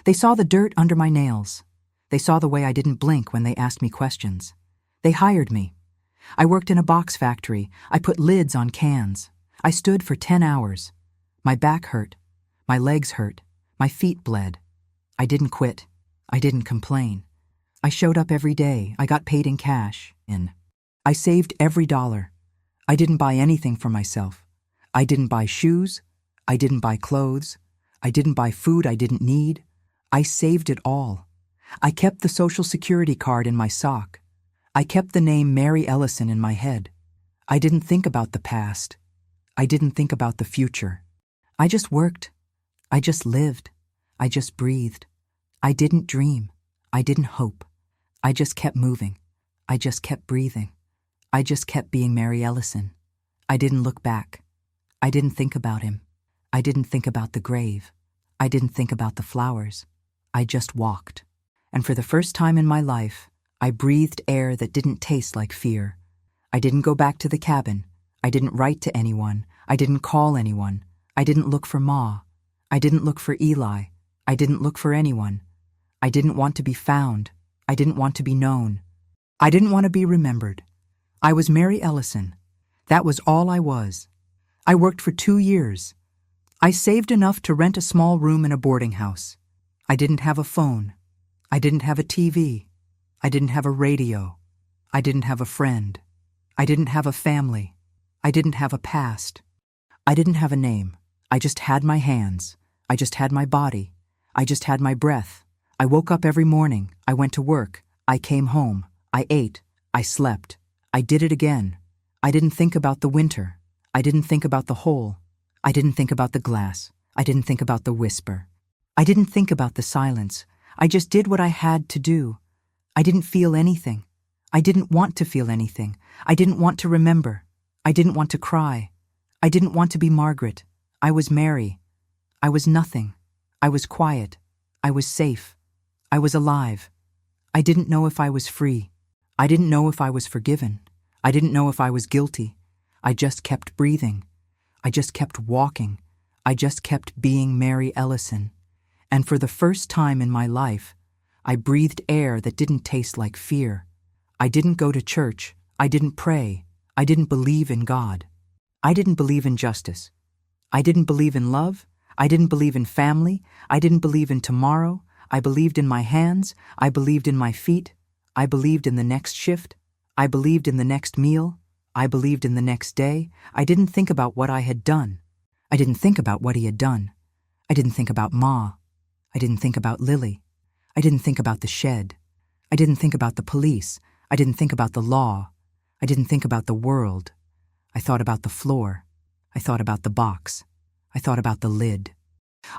They saw the dirt under my nails. They saw the way I didn't blink when they asked me questions. They hired me. I worked in a box factory. I put lids on cans. I stood for 10 hours. My back hurt. My legs hurt. My feet bled. I didn't quit. I didn't complain. I showed up every day. I got paid in cash. I saved every dollar. I didn't buy anything for myself. I didn't buy shoes. I didn't buy clothes. I didn't buy food I didn't need. I saved it all. I kept the Social Security card in my sock. I kept the name Mary Ellison in my head. I didn't think about the past. I didn't think about the future. I just worked. I just lived. I just breathed. I didn't dream. I didn't hope. I just kept moving. I just kept breathing. I just kept being Mary Ellison. I didn't look back. I didn't think about him. I didn't think about the grave. I didn't think about the flowers. I just walked. And for the first time in my life, I breathed air that didn't taste like fear. I didn't go back to the cabin. I didn't write to anyone. I didn't call anyone. I didn't look for Ma. I didn't look for Eli. I didn't look for anyone. I didn't want to be found. I didn't want to be known. I didn't want to be remembered. I was Mary Ellison. That was all I was. I worked for 2 years. I saved enough to rent a small room in a boarding house. I didn't have a phone. I didn't have a TV. I didn't have a radio. I didn't have a friend. I didn't have a family. I didn't have a past. I didn't have a name. I just had my hands. I just had my body. I just had my breath. I woke up every morning. I went to work. I came home. I ate. I slept. I did it again. I didn't think about the winter. I didn't think about the hole. I didn't think about the glass. I didn't think about the whisper. I didn't think about the silence. I just did what I had to do. I didn't feel anything. I didn't want to feel anything. I didn't want to remember. I didn't want to cry. I didn't want to be Margaret. I was Mary. I was nothing. I was quiet. I was safe. I was alive. I didn't know if I was free. I didn't know if I was forgiven. I didn't know if I was guilty. I just kept breathing. I just kept walking. I just kept being Mary Ellison. And for the first time in my life, I breathed air that didn't taste like fear. I didn't go to church. I didn't pray. I didn't believe in God. I didn't believe in justice. I didn't believe in love. I didn't believe in family. I didn't believe in tomorrow. I believed in my hands. I believed in my feet. I believed in the next shift. I believed in the next meal. I believed in the next day. I didn't think about what I had done. I didn't think about what he had done. I didn't think about Ma. I didn't think about Lily. I didn't think about the shed. I didn't think about the police. I didn't think about the law. I didn't think about the world. I thought about the floor. I thought about the box. I thought about the lid.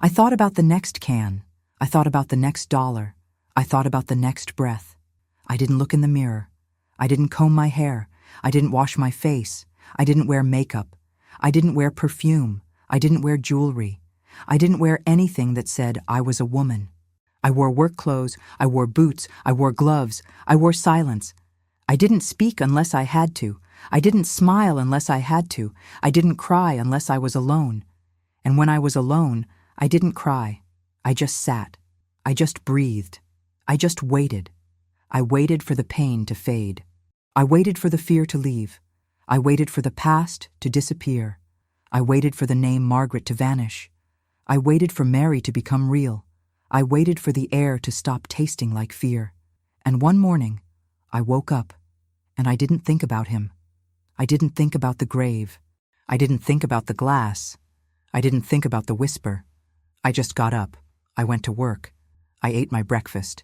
I thought about the next can. I thought about the next dollar. I thought about the next breath. I didn't look in the mirror. I didn't comb my hair. I didn't wash my face. I didn't wear makeup. I didn't wear perfume. I didn't wear jewelry. I didn't wear anything that said I was a woman. I wore work clothes. I wore boots. I wore gloves. I wore silence. I didn't speak unless I had to. I didn't smile unless I had to. I didn't cry unless I was alone. And when I was alone, I didn't cry. I just sat. I just breathed. I just waited. I waited for the pain to fade. I waited for the fear to leave. I waited for the past to disappear. I waited for the name Margaret to vanish. I waited for Mary to become real. I waited for the air to stop tasting like fear. And one morning, I woke up, and I didn't think about him. I didn't think about the grave. I didn't think about the glass. I didn't think about the whisper. I just got up. I went to work. I ate my breakfast.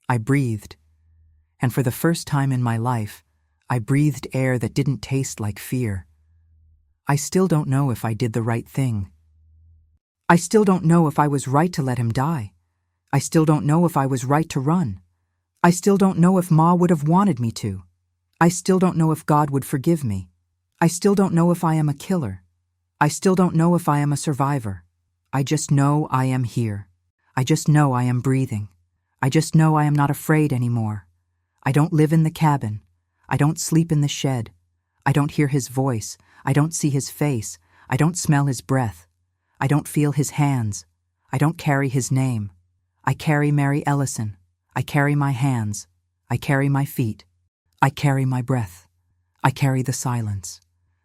I breathed. And for the first time in my life, I breathed air that didn't taste like fear. I still don't know if I did the right thing. I still don't know if I was right to let him die. I still don't know if I was right to run. I still don't know if Ma would have wanted me to. I still don't know if God would forgive me. I still don't know if I am a killer. I still don't know if I am a survivor. I just know I am here. I just know I am breathing. I just know I am not afraid anymore. I don't live in the cabin. I don't sleep in the shed. I don't hear his voice. I don't see his face. I don't smell his breath. I don't feel his hands. I don't carry his name. I carry Mary Ellison. I carry my hands. I carry my feet. I carry my breath. I carry the silence.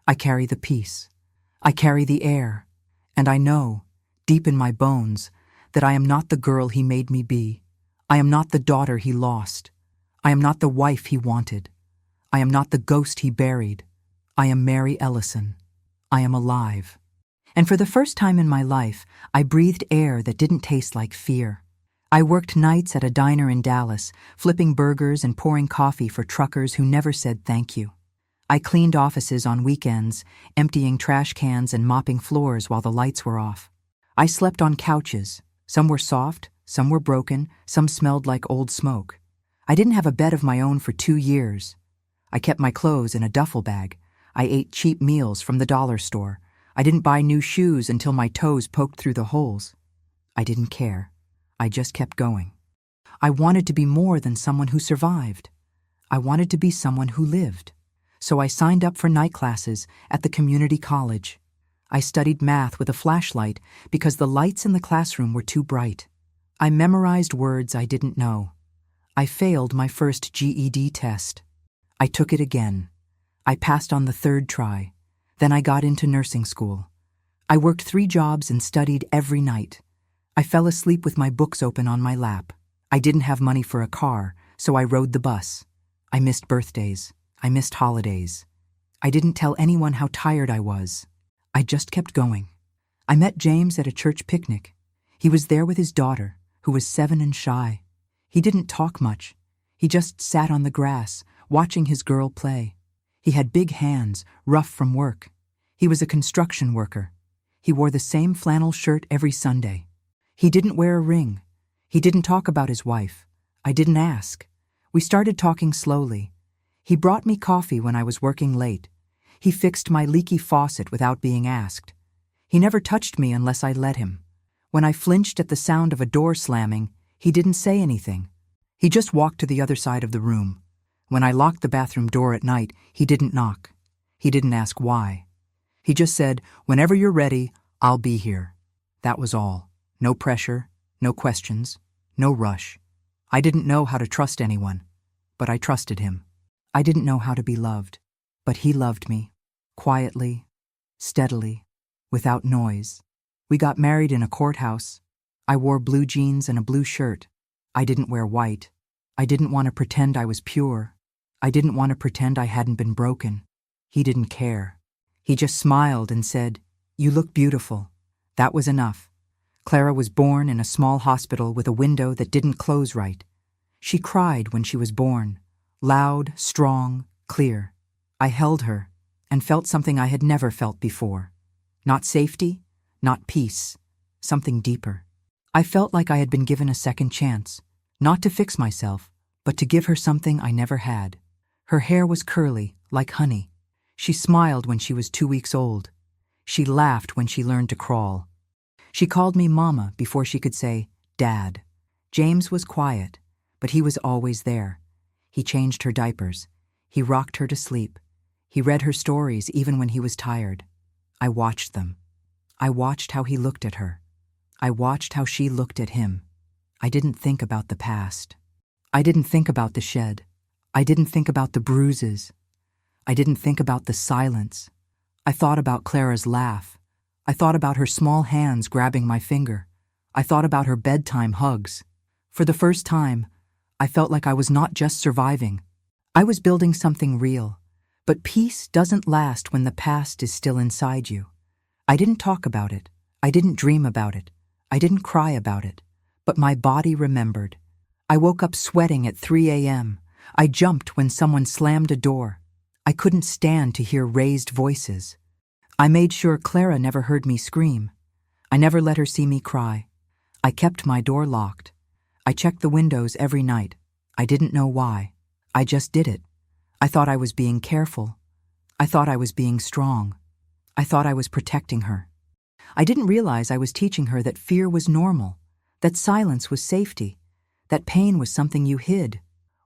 I carry the peace. I carry the air. And I know, deep in my bones, that I am not the girl he made me be. I am not the daughter he lost. I am not the wife he wanted. I am not the ghost he buried. I am Mary Ellison. I am alive. And for the first time in my life, I breathed air that didn't taste like fear. I worked nights at a diner in Dallas, flipping burgers and pouring coffee for truckers who never said thank you. I cleaned offices on weekends, emptying trash cans and mopping floors while the lights were off. I slept on couches. Some were soft, some were broken, some smelled like old smoke. I didn't have a bed of my own for 2 years. I kept my clothes in a duffel bag. I ate cheap meals from the dollar store. I didn't buy new shoes until my toes poked through the holes. I didn't care. I just kept going. I wanted to be more than someone who survived. I wanted to be someone who lived. So I signed up for night classes at the community college. I studied math with a flashlight because the lights in the classroom were too bright. I memorized words I didn't know. I failed my first GED test. I took it again. I passed on the 3rd try. Then I got into nursing school. I worked 3 jobs and studied every night. I fell asleep with my books open on my lap. I didn't have money for a car, so I rode the bus. I missed birthdays. I missed holidays. I didn't tell anyone how tired I was. I just kept going. I met James at a church picnic. He was there with his daughter, who was 7 and shy. He didn't talk much. He just sat on the grass, watching his girl play. He had big hands, rough from work. He was a construction worker. He wore the same flannel shirt every Sunday. He didn't wear a ring. He didn't talk about his wife. I didn't ask. We started talking slowly. He brought me coffee when I was working late. He fixed my leaky faucet without being asked. He never touched me unless I let him. When I flinched at the sound of a door slamming, he didn't say anything. He just walked to the other side of the room. When I locked the bathroom door at night, he didn't knock. He didn't ask why. He just said, "Whenever you're ready, I'll be here." That was all. No pressure, no questions, no rush. I didn't know how to trust anyone, but I trusted him. I didn't know how to be loved, but he loved me, quietly, steadily, without noise. We got married in a courthouse. I wore blue jeans and a blue shirt. I didn't wear white. I didn't want to pretend I was pure. I didn't want to pretend I hadn't been broken. He didn't care. He just smiled and said, "You look beautiful." That was enough. Clara was born in a small hospital with a window that didn't close right. She cried when she was born, loud, strong, clear. I held her and felt something I had never felt before. Not safety, not peace, something deeper. I felt like I had been given a second chance, not to fix myself, but to give her something I never had. Her hair was curly, like honey. She smiled when she was 2 weeks old. She laughed when she learned to crawl. She called me Mama before she could say Dad. James was quiet, but he was always there. He changed her diapers. He rocked her to sleep. He read her stories even when he was tired. I watched them. I watched how he looked at her. I watched how she looked at him. I didn't think about the past. I didn't think about the shed. I didn't think about the bruises. I didn't think about the silence. I thought about Clara's laugh. I thought about her small hands grabbing my finger. I thought about her bedtime hugs. For the first time, I felt like I was not just surviving. I was building something real. But peace doesn't last when the past is still inside you. I didn't talk about it. I didn't dream about it. I didn't cry about it. But my body remembered. I woke up sweating at 3 a.m. I jumped when someone slammed a door. I couldn't stand to hear raised voices. I made sure Clara never heard me scream. I never let her see me cry. I kept my door locked. I checked the windows every night. I didn't know why. I just did it. I thought I was being careful. I thought I was being strong. I thought I was protecting her. I didn't realize I was teaching her that fear was normal, that silence was safety, that pain was something you hid.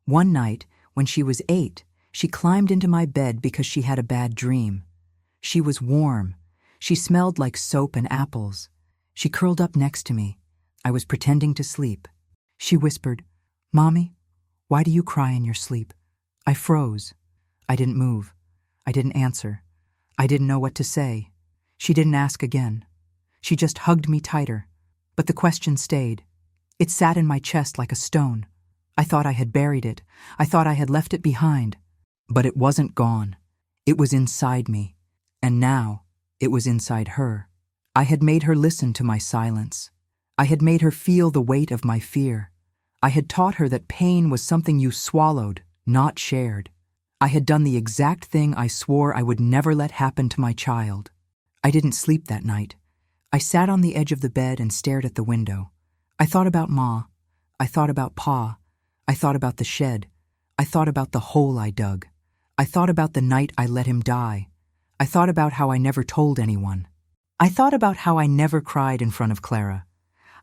One night, when she was 8, she climbed into my bed because she had a bad dream. She was warm. She smelled like soap and apples. She curled up next to me. I was pretending to sleep. She whispered, "Mommy, why do you cry in your sleep?" I froze. I didn't move. I didn't answer. I didn't know what to say. She didn't ask again. She just hugged me tighter. But the question stayed. It sat in my chest like a stone. I thought I had buried it. I thought I had left it behind. But it wasn't gone. It was inside me. And now, it was inside her. I had made her listen to my silence. I had made her feel the weight of my fear. I had taught her that pain was something you swallowed, not shared. I had done the exact thing I swore I would never let happen to my child. I didn't sleep that night. I sat on the edge of the bed and stared at the window. I thought about Ma. I thought about Pa. I thought about the shed. I thought about the hole I dug. I thought about the night I let him die. I thought about how I never told anyone. I thought about how I never cried in front of Clara.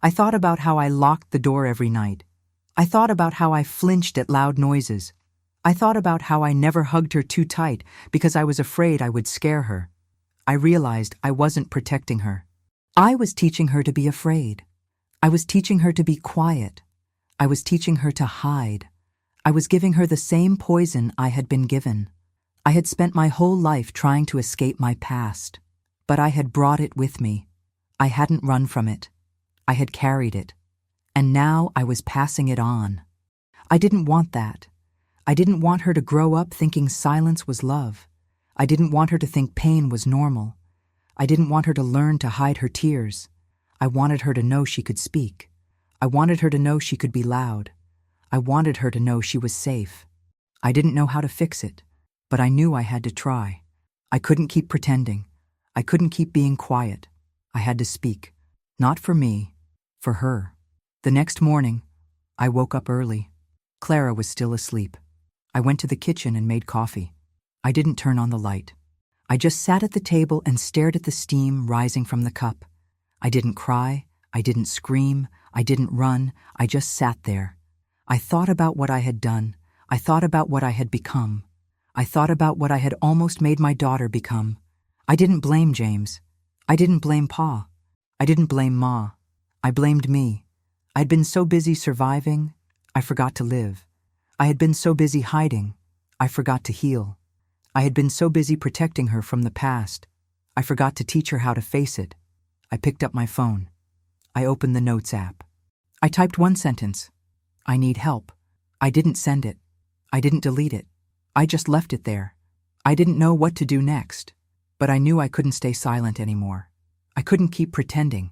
I thought about how I locked the door every night. I thought about how I flinched at loud noises. I thought about how I never hugged her too tight because I was afraid I would scare her. I realized I wasn't protecting her. I was teaching her to be afraid. I was teaching her to be quiet. I was teaching her to hide. I was giving her the same poison I had been given. I had spent my whole life trying to escape my past, but I had brought it with me. I hadn't run from it. I had carried it. And now I was passing it on. I didn't want that. I didn't want her to grow up thinking silence was love. I didn't want her to think pain was normal. I didn't want her to learn to hide her tears. I wanted her to know she could speak. I wanted her to know she could be loud. I wanted her to know she was safe. I didn't know how to fix it, but I knew I had to try. I couldn't keep pretending. I couldn't keep being quiet. I had to speak. Not for me, for her. The next morning, I woke up early. Clara was still asleep. I went to the kitchen and made coffee. I didn't turn on the light. I just sat at the table and stared at the steam rising from the cup. I didn't cry. I didn't scream. I didn't run. I just sat there. I thought about what I had done. I thought about what I had become. I thought about what I had almost made my daughter become. I didn't blame James. I didn't blame Pa. I didn't blame Ma. I blamed me. I'd been so busy surviving, I forgot to live. I had been so busy hiding, I forgot to heal. I had been so busy protecting her from the past, I forgot to teach her how to face it. I picked up my phone. I opened the Notes app. I typed one sentence. I need help. I didn't send it. I didn't delete it. I just left it there. I didn't know what to do next, but I knew I couldn't stay silent anymore. I couldn't keep pretending.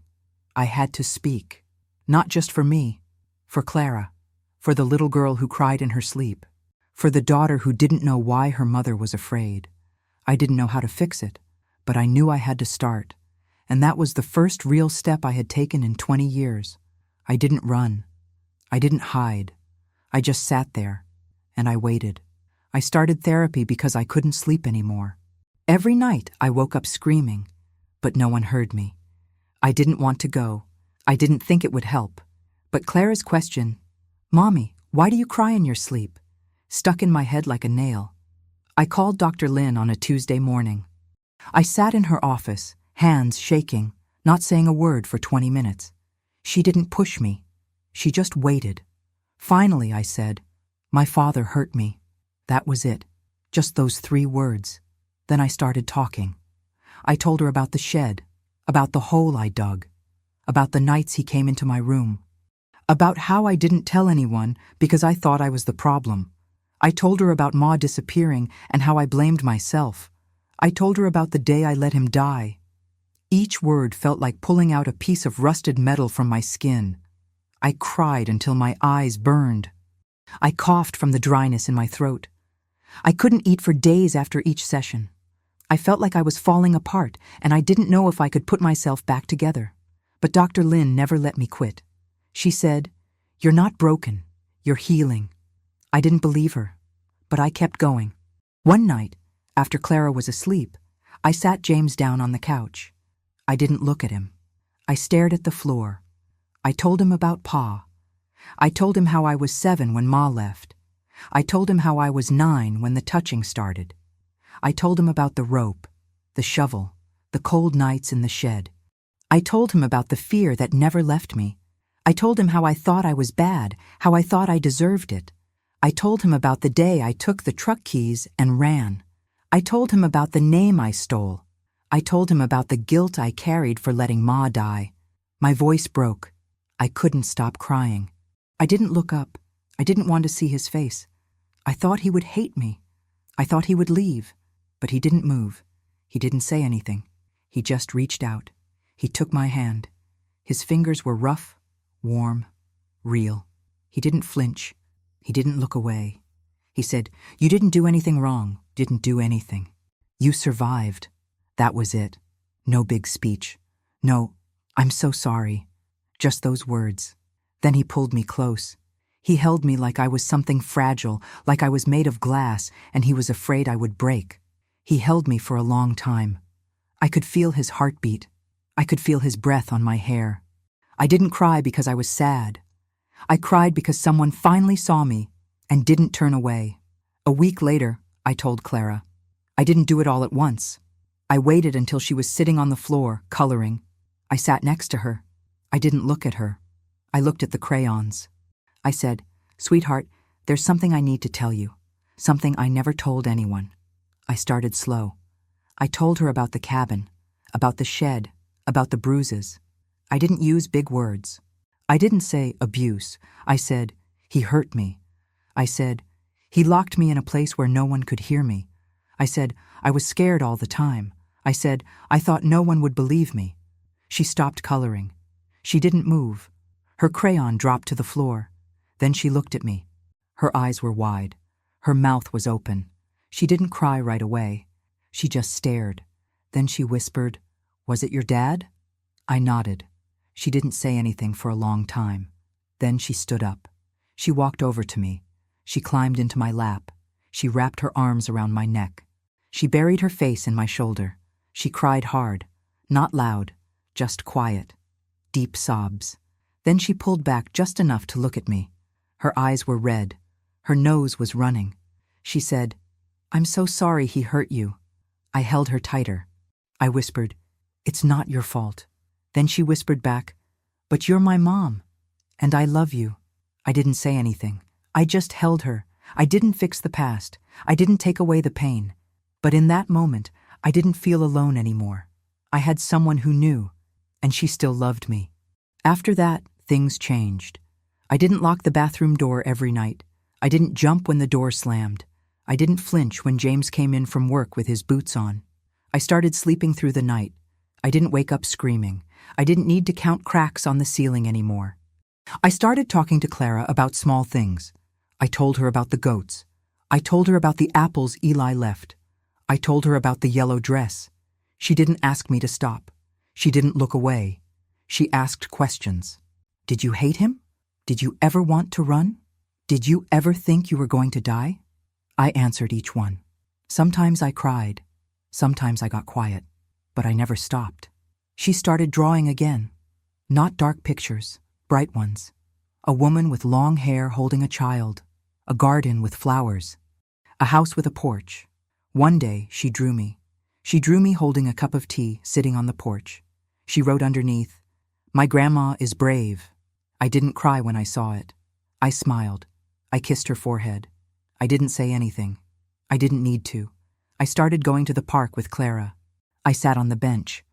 I had to speak. Not just for me, for Clara, for the little girl who cried in her sleep, for the daughter who didn't know why her mother was afraid. I didn't know how to fix it, but I knew I had to start, and that was the first real step I had taken in 20 years. I didn't run. I didn't hide. I just sat there, and I waited. I started therapy because I couldn't sleep anymore. Every night I woke up screaming, but no one heard me. I didn't want to go. I didn't think it would help. But Clara's question, "Mommy, why do you cry in your sleep?" stuck in my head like a nail. I called Dr. Lin on a Tuesday morning. I sat in her office, hands shaking, not saying a word for 20 minutes. She didn't push me. She just waited. Finally, I said, "My father hurt me." That was it. Just those 3 words. Then I started talking. I told her about the shed, about the hole I dug, about the nights he came into my room, about how I didn't tell anyone because I thought I was the problem. I told her about Ma disappearing and how I blamed myself. I told her about the day I let him die. Each word felt like pulling out a piece of rusted metal from my skin. I cried until my eyes burned. I coughed from the dryness in my throat. I couldn't eat for days after each session. I felt like I was falling apart, and I didn't know if I could put myself back together. But Dr. Lin never let me quit. She said, "You're not broken. You're healing." I didn't believe her, but I kept going. One night, after Clara was asleep, I sat James down on the couch. I didn't look at him. I stared at the floor. I told him about Pa. I told him how I was 7 when Ma left. I told him how I was 9 when the touching started. I told him about the rope, the shovel, the cold nights in the shed. I told him about the fear that never left me. I told him how I thought I was bad, how I thought I deserved it. I told him about the day I took the truck keys and ran. I told him about the name I stole. I told him about the guilt I carried for letting Ma die. My voice broke. I couldn't stop crying. I didn't look up. I didn't want to see his face. I thought he would hate me. I thought he would leave. But he didn't move. He didn't say anything. He just reached out. He took my hand. His fingers were rough, warm, real. He didn't flinch. He didn't look away. He said, "You didn't do anything wrong. Didn't do anything. You survived." That was it. No big speech. No, "I'm so sorry." Just those words. Then he pulled me close. He held me like I was something fragile, like I was made of glass, and he was afraid I would break. He held me for a long time. I could feel his heartbeat. I could feel his breath on my hair. I didn't cry because I was sad. I cried because someone finally saw me and didn't turn away. A week later, I told Clara. I didn't do it all at once. I waited until she was sitting on the floor, coloring. I sat next to her. I didn't look at her. I looked at the crayons. I said, "Sweetheart, there's something I need to tell you. Something I never told anyone." I started slow. I told her about the cabin, about the shed, about the bruises. I didn't use big words. I didn't say abuse. I said, "He hurt me." I said, "He locked me in a place where no one could hear me." I said, "I was scared all the time." I said, "I thought no one would believe me." She stopped coloring. She didn't move. Her crayon dropped to the floor. Then she looked at me. Her eyes were wide. Her mouth was open. She didn't cry right away. She just stared. Then she whispered, "Was it your dad?" I nodded. She didn't say anything for a long time. Then she stood up. She walked over to me. She climbed into my lap. She wrapped her arms around my neck. She buried her face in my shoulder. She cried hard, not loud, just quiet, deep sobs. Then she pulled back just enough to look at me. Her eyes were red. Her nose was running. She said, "I'm so sorry he hurt you." I held her tighter. I whispered, "It's not your fault." Then she whispered back, "But you're my mom, and I love you." I didn't say anything. I just held her. I didn't fix the past. I didn't take away the pain. But in that moment, I didn't feel alone anymore. I had someone who knew, and she still loved me. After that, things changed. I didn't lock the bathroom door every night. I didn't jump when the door slammed. I didn't flinch when James came in from work with his boots on. I started sleeping through the night. I didn't wake up screaming. I didn't need to count cracks on the ceiling anymore. I started talking to Clara about small things. I told her about the goats. I told her about the apples Eli left. I told her about the yellow dress. She didn't ask me to stop. She didn't look away. She asked questions. Did you hate him? Did you ever want to run? Did you ever think you were going to die? I answered each one. Sometimes I cried. Sometimes I got quiet. But I never stopped. She started drawing again. Not dark pictures, bright ones. A woman with long hair holding a child. A garden with flowers. A house with a porch. One day, she drew me. She drew me holding a cup of tea, sitting on the porch. She wrote underneath, "My grandma is brave." I didn't cry when I saw it. I smiled. I kissed her forehead. I didn't say anything. I didn't need to. I started going to the park with Clara. I sat on the bench.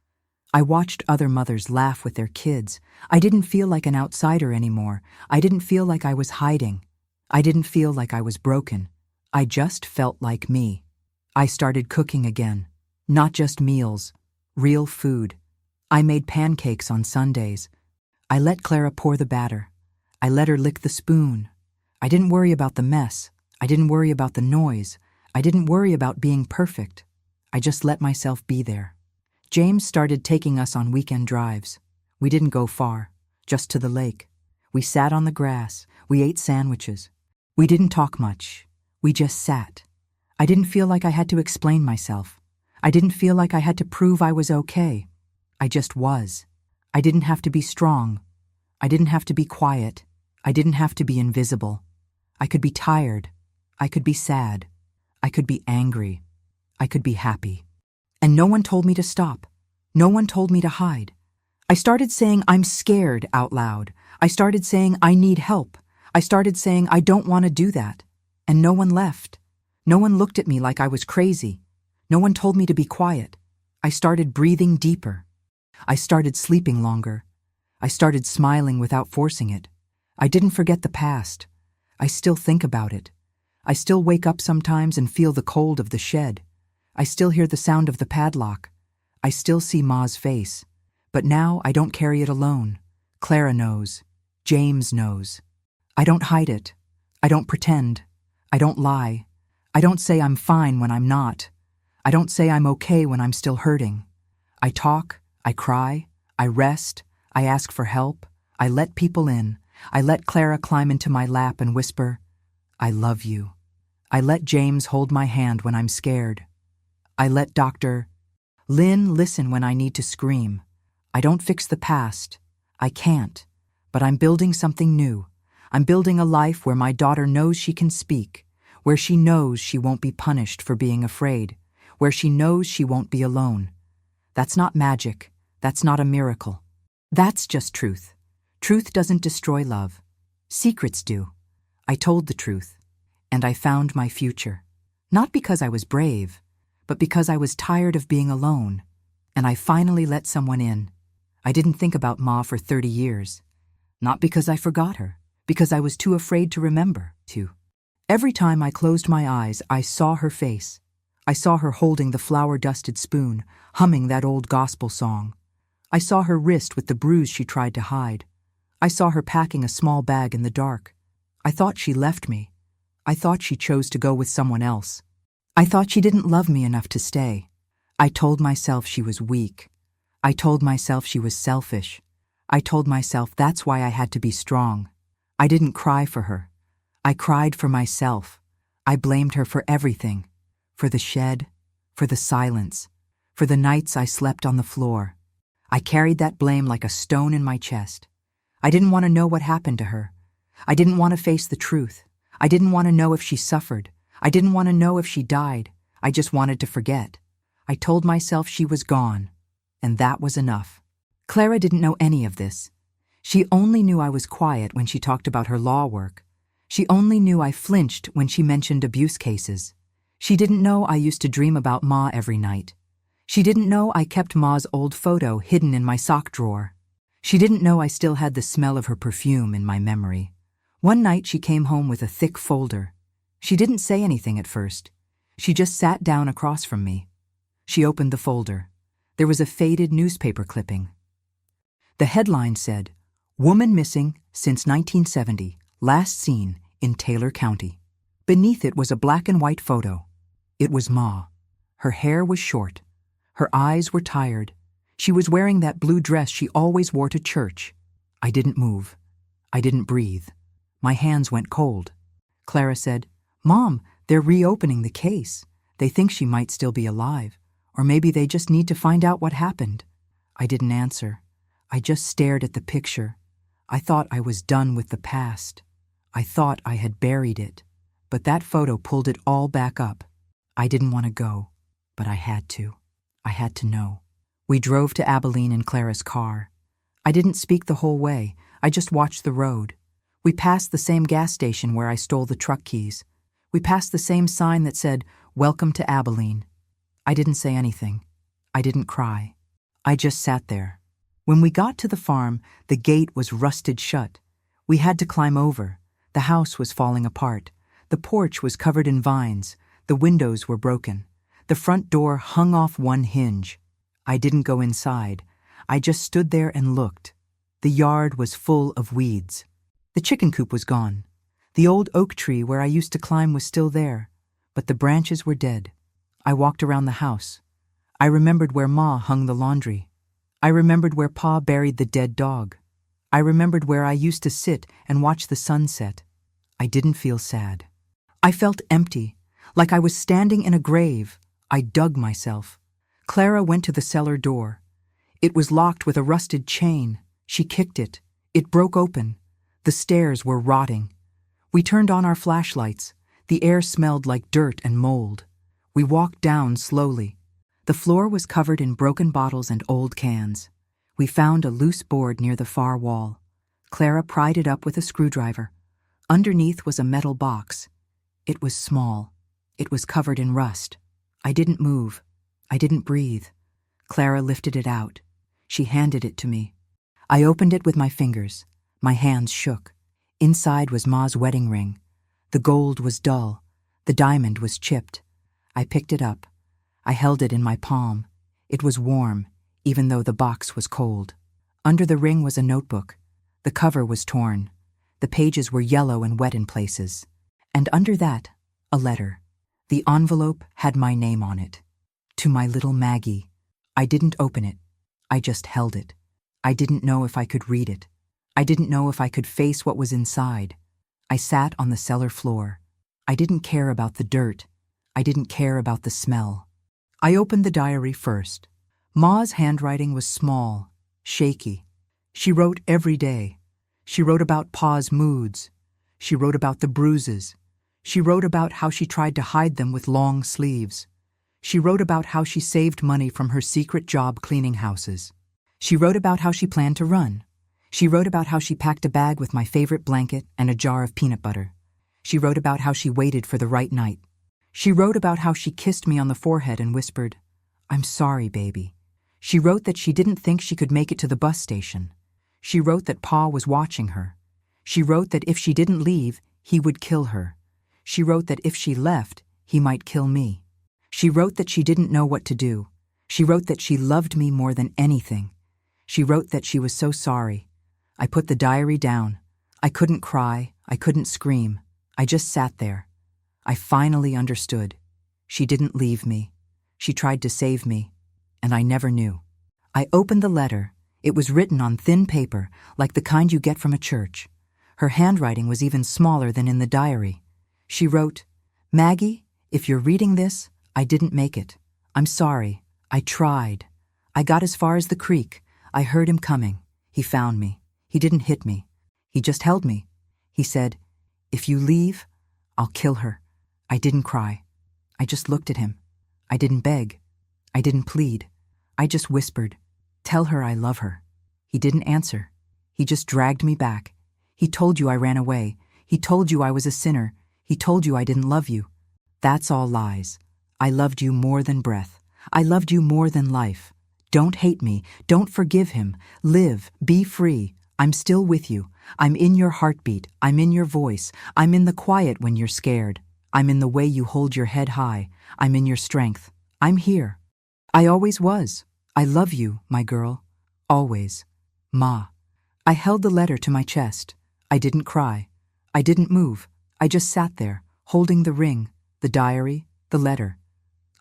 I watched other mothers laugh with their kids. I didn't feel like an outsider anymore. I didn't feel like I was hiding. I didn't feel like I was broken. I just felt like me. I started cooking again. Not just meals, real food. I made pancakes on Sundays. I let Clara pour the batter. I let her lick the spoon. I didn't worry about the mess. I didn't worry about the noise. I didn't worry about being perfect. I just let myself be there. James started taking us on weekend drives. We didn't go far, just to the lake. We sat on the grass. We ate sandwiches. We didn't talk much. We just sat. I didn't feel like I had to explain myself. I didn't feel like I had to prove I was okay. I just was. I didn't have to be strong. I didn't have to be quiet. I didn't have to be invisible. I could be tired. I could be sad. I could be angry. I could be happy. And no one told me to stop. No one told me to hide. I started saying I'm scared out loud. I started saying I need help. I started saying I don't want to do that. And no one left. No one looked at me like I was crazy. No one told me to be quiet. I started breathing deeper. I started sleeping longer. I started smiling without forcing it. I didn't forget the past. I still think about it. I still wake up sometimes and feel the cold of the shed. I still hear the sound of the padlock. I still see Ma's face. But now I don't carry it alone. Clara knows. James knows. I don't hide it. I don't pretend. I don't lie. I don't say I'm fine when I'm not. I don't say I'm okay when I'm still hurting. I talk. I cry. I rest. I ask for help. I let people in. I let Clara climb into my lap and whisper, "I love you." I let James hold my hand when I'm scared. I let Dr. Lynn listen when I need to scream. I don't fix the past. I can't. But I'm building something new. I'm building a life where my daughter knows she can speak, where she knows she won't be punished for being afraid, where she knows she won't be alone. That's not magic. That's not a miracle. That's just truth. Truth doesn't destroy love. Secrets do. I told the truth, and I found my future. Not because I was brave, but because I was tired of being alone, and I finally let someone in. I didn't think about Ma for 30 years. Not because I forgot her, because I was too afraid to remember to. Every time I closed my eyes, I saw her face. I saw her holding the flour-dusted spoon, humming that old gospel song. I saw her wrist with the bruise she tried to hide. I saw her packing a small bag in the dark. I thought she left me. I thought she chose to go with someone else. I thought she didn't love me enough to stay. I told myself she was weak. I told myself she was selfish. I told myself that's why I had to be strong. I didn't cry for her. I cried for myself. I blamed her for everything. For the shed, for the silence, for the nights I slept on the floor. I carried that blame like a stone in my chest. I didn't want to know what happened to her. I didn't want to face the truth. I didn't want to know if she suffered. I didn't want to know if she died. I just wanted to forget. I told myself she was gone, and that was enough. Clara didn't know any of this. She only knew I was quiet when she talked about her law work. She only knew I flinched when she mentioned abuse cases. She didn't know I used to dream about Ma every night. She didn't know I kept Ma's old photo hidden in my sock drawer. She didn't know I still had the smell of her perfume in my memory. One night she came home with a thick folder. She didn't say anything at first. She just sat down across from me. She opened the folder. There was a faded newspaper clipping. The headline said, "Woman missing since 1970, last seen in Taylor County." Beneath it was a black and white photo. It was Ma. Her hair was short. Her eyes were tired. She was wearing that blue dress she always wore to church. I didn't move. I didn't breathe. My hands went cold. Clara said, "Mom, they're reopening the case. They think she might still be alive. Or maybe they just need to find out what happened." I didn't answer. I just stared at the picture. I thought I was done with the past. I thought I had buried it. But that photo pulled it all back up. I didn't want to go, but I had to. I had to know. We drove to Abilene in Clara's car. I didn't speak the whole way. I just watched the road. We passed the same gas station where I stole the truck keys. We passed the same sign that said, "Welcome to Abilene." I didn't say anything. I didn't cry. I just sat there. When we got to the farm, the gate was rusted shut. We had to climb over. The house was falling apart. The porch was covered in vines. The windows were broken. The front door hung off one hinge. I didn't go inside. I just stood there and looked. The yard was full of weeds. The chicken coop was gone. The old oak tree where I used to climb was still there, but the branches were dead. I walked around the house. I remembered where Ma hung the laundry. I remembered where Pa buried the dead dog. I remembered where I used to sit and watch the sun set. I didn't feel sad. I felt empty, like I was standing in a grave. I dug myself. Clara went to the cellar door. It was locked with a rusted chain. She kicked it. It broke open. The stairs were rotting. We turned on our flashlights. The air smelled like dirt and mold. We walked down slowly. The floor was covered in broken bottles and old cans. We found a loose board near the far wall. Clara pried it up with a screwdriver. Underneath was a metal box. It was small. It was covered in rust. I didn't move. I didn't breathe. Clara lifted it out. She handed it to me. I opened it with my fingers. My hands shook. Inside was Ma's wedding ring. The gold was dull. The diamond was chipped. I picked it up. I held it in my palm. It was warm, even though the box was cold. Under the ring was a notebook. The cover was torn. The pages were yellow and wet in places. And under that, a letter. The envelope had my name on it. To my little Maggie. I didn't open it. I just held it. I didn't know if I could read it. I didn't know if I could face what was inside. I sat on the cellar floor. I didn't care about the dirt. I didn't care about the smell. I opened the diary first. Ma's handwriting was small, shaky. She wrote every day. She wrote about Pa's moods. She wrote about the bruises. She wrote about how she tried to hide them with long sleeves. She wrote about how she saved money from her secret job cleaning houses. She wrote about how she planned to run. She wrote about how she packed a bag with my favorite blanket and a jar of peanut butter. She wrote about how she waited for the right night. She wrote about how she kissed me on the forehead and whispered, "I'm sorry, baby." She wrote that she didn't think she could make it to the bus station. She wrote that Pa was watching her. She wrote that if she didn't leave, he would kill her. She wrote that if she left, he might kill me. She wrote that she didn't know what to do. She wrote that she loved me more than anything. She wrote that she was so sorry. I put the diary down. I couldn't cry. I couldn't scream. I just sat there. I finally understood. She didn't leave me. She tried to save me, and I never knew. I opened the letter. It was written on thin paper, like the kind you get from a church. Her handwriting was even smaller than in the diary. She wrote, "Maggie, if you're reading this, I didn't make it. I'm sorry. I tried. I got as far as the creek. I heard him coming. He found me. He didn't hit me. He just held me. He said, 'If you leave, I'll kill her.' I didn't cry. I just looked at him. I didn't beg. I didn't plead. I just whispered, 'Tell her I love her.' He didn't answer. He just dragged me back. He told you I ran away. He told you I was a sinner. He told you I didn't love you. That's all lies. I loved you more than breath. I loved you more than life. Don't hate me. Don't forgive him. Live. Be free. I'm still with you. I'm in your heartbeat. I'm in your voice. I'm in the quiet when you're scared. I'm in the way you hold your head high. I'm in your strength. I'm here. I always was. I love you, my girl. Always. Ma. I held the letter to my chest. I didn't cry. I didn't move. I just sat there, holding the ring, the diary, the letter.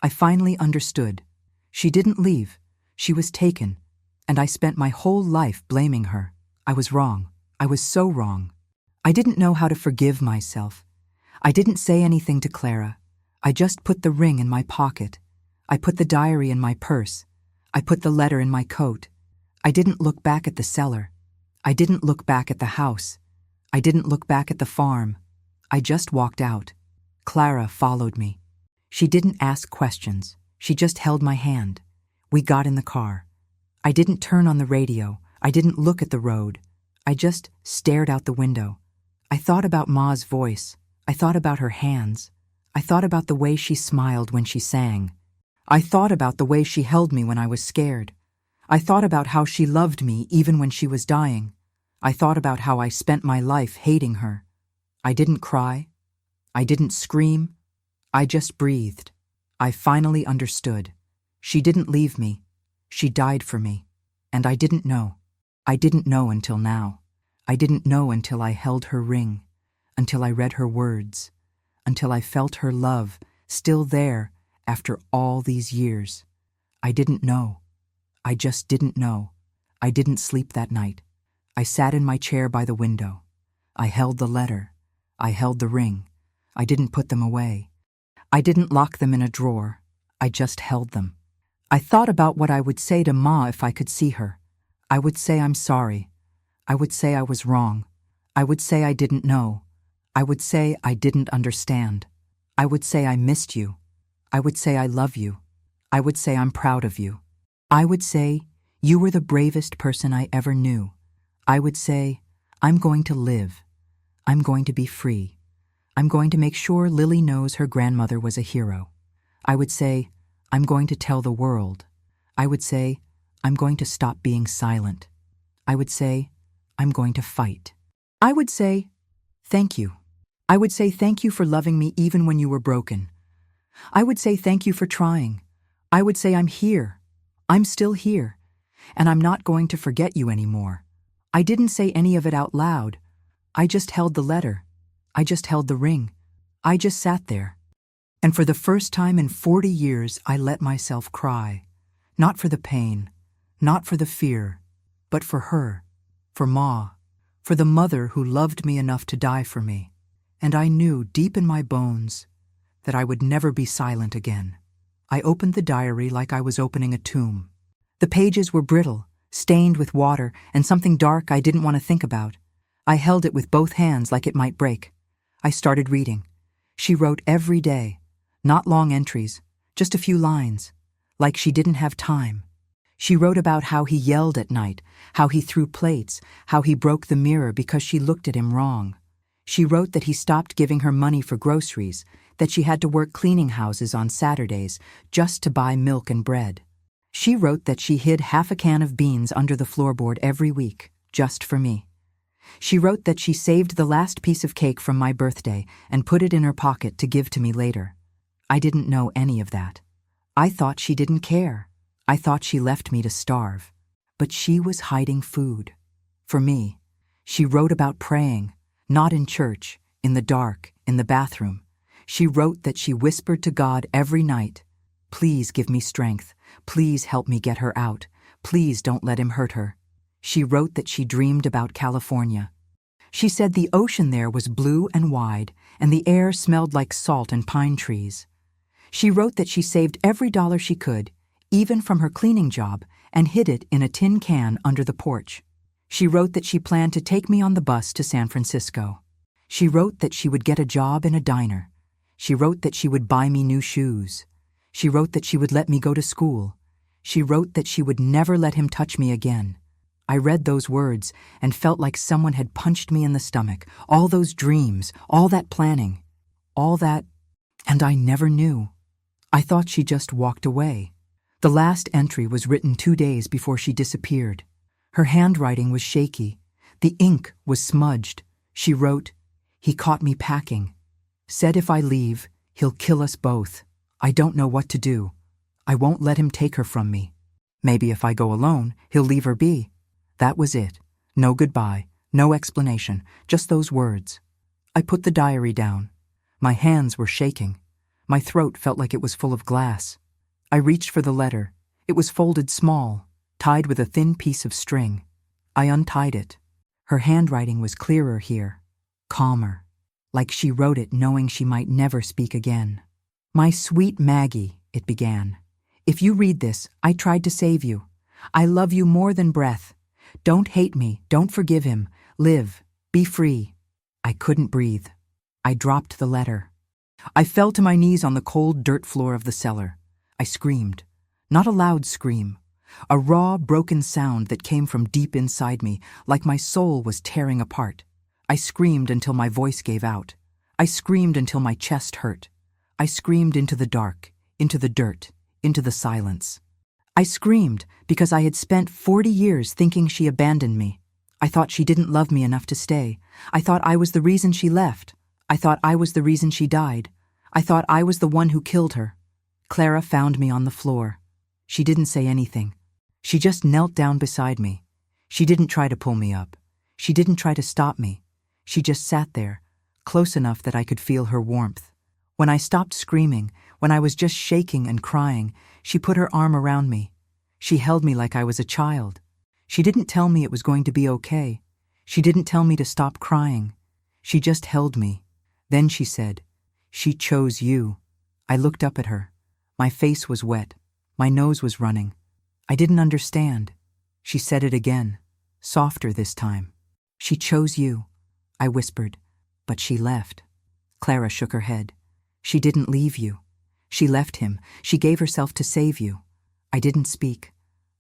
I finally understood. She didn't leave. She was taken. And I spent my whole life blaming her. I was wrong. I was so wrong. I didn't know how to forgive myself. I didn't say anything to Clara. I just put the ring in my pocket. I put the diary in my purse. I put the letter in my coat. I didn't look back at the cellar. I didn't look back at the house. I didn't look back at the farm. I just walked out. Clara followed me. She didn't ask questions. She just held my hand. We got in the car. I didn't turn on the radio. I didn't look at the road. I just stared out the window. I thought about Ma's voice. I thought about her hands. I thought about the way she smiled when she sang. I thought about the way she held me when I was scared. I thought about how she loved me even when she was dying. I thought about how I spent my life hating her. I didn't cry. I didn't scream. I just breathed. I finally understood. She didn't leave me. She died for me. And I didn't know. I didn't know until now. I didn't know until I held her ring, until I read her words, until I felt her love still there after all these years. I didn't know. I just didn't know. I didn't sleep that night. I sat in my chair by the window. I held the letter. I held the ring. I didn't put them away. I didn't lock them in a drawer. I just held them. I thought about what I would say to Ma if I could see her. I would say I'm sorry. I would say I was wrong. I would say I didn't know. I would say I didn't understand. I would say I missed you. I would say I love you. I would say I'm proud of you. I would say you were the bravest person I ever knew. I would say I'm going to live. I'm going to be free. I'm going to make sure Lily knows her grandmother was a hero. I would say I'm going to tell the world. I would say I'm going to stop being silent. I would say I'm going to fight. I would say thank you. I would say thank you for loving me even when you were broken. I would say thank you for trying. I would say I'm here. I'm still here. And I'm not going to forget you anymore. I didn't say any of it out loud. I just held the letter. I just held the ring. I just sat there. And for the first time in 40 years, I let myself cry. Not for the pain, not for the fear, but for her, for Ma, for the mother who loved me enough to die for me. And I knew deep in my bones that I would never be silent again. I opened the diary like I was opening a tomb. The pages were brittle, stained with water, and something dark I didn't want to think about. I held it with both hands like it might break. I started reading. She wrote every day, not long entries, just a few lines, like she didn't have time. She wrote about how he yelled at night, how he threw plates, how he broke the mirror because she looked at him wrong. She wrote that he stopped giving her money for groceries, that she had to work cleaning houses on Saturdays just to buy milk and bread. She wrote that she hid half a can of beans under the floorboard every week, just for me. She wrote that she saved the last piece of cake from my birthday and put it in her pocket to give to me later. I didn't know any of that. I thought she didn't care. I thought she left me to starve. But she was hiding food. For me. She wrote about praying, not in church, in the dark, in the bathroom. She wrote that she whispered to God every night, "Please give me strength. Please help me get her out. Please don't let him hurt her." She wrote that she dreamed about California. She said the ocean there was blue and wide, and the air smelled like salt and pine trees. She wrote that she saved every dollar she could, even from her cleaning job, and hid it in a tin can under the porch. She wrote that she planned to take me on the bus to San Francisco. She wrote that she would get a job in a diner. She wrote that she would buy me new shoes. She wrote that she would let me go to school. She wrote that she would never let him touch me again. I read those words and felt like someone had punched me in the stomach. All those dreams, all that planning, all that, and I never knew. I thought she just walked away. The last entry was written 2 days before she disappeared. Her handwriting was shaky. The ink was smudged. She wrote, "He caught me packing." Said if I leave, he'll kill us both. I don't know what to do. I won't let him take her from me. Maybe if I go alone, he'll leave her be. That was it. No goodbye, no explanation, just those words. I put the diary down. My hands were shaking. My throat felt like it was full of glass. I reached for the letter. It was folded small, tied with a thin piece of string. I untied it. Her handwriting was clearer here, calmer, like she wrote it knowing she might never speak again. My sweet Maggie, it began. If you read this, I tried to save you. I love you more than breath. Don't hate me, don't forgive him. Live, be free. I couldn't breathe. I dropped the letter. I fell to my knees on the cold dirt floor of the cellar. I screamed. Not a loud scream. A raw, broken sound that came from deep inside me, like my soul was tearing apart. I screamed until my voice gave out. I screamed until my chest hurt. I screamed into the dark, into the dirt, into the silence. I screamed because I had spent 40 years thinking she abandoned me. I thought she didn't love me enough to stay. I thought I was the reason she left. I thought I was the reason she died. I thought I was the one who killed her. Clara found me on the floor. She didn't say anything. She just knelt down beside me. She didn't try to pull me up. She didn't try to stop me. She just sat there, close enough that I could feel her warmth. When I stopped screaming, when I was just shaking and crying, she put her arm around me. She held me like I was a child. She didn't tell me it was going to be okay. She didn't tell me to stop crying. She just held me. Then she said, "She chose you." I looked up at her. My face was wet. My nose was running. I didn't understand. She said it again, softer this time. "She chose you," I whispered, "but she left." Clara shook her head. "She didn't leave you. She left him. She gave herself to save you." I didn't speak.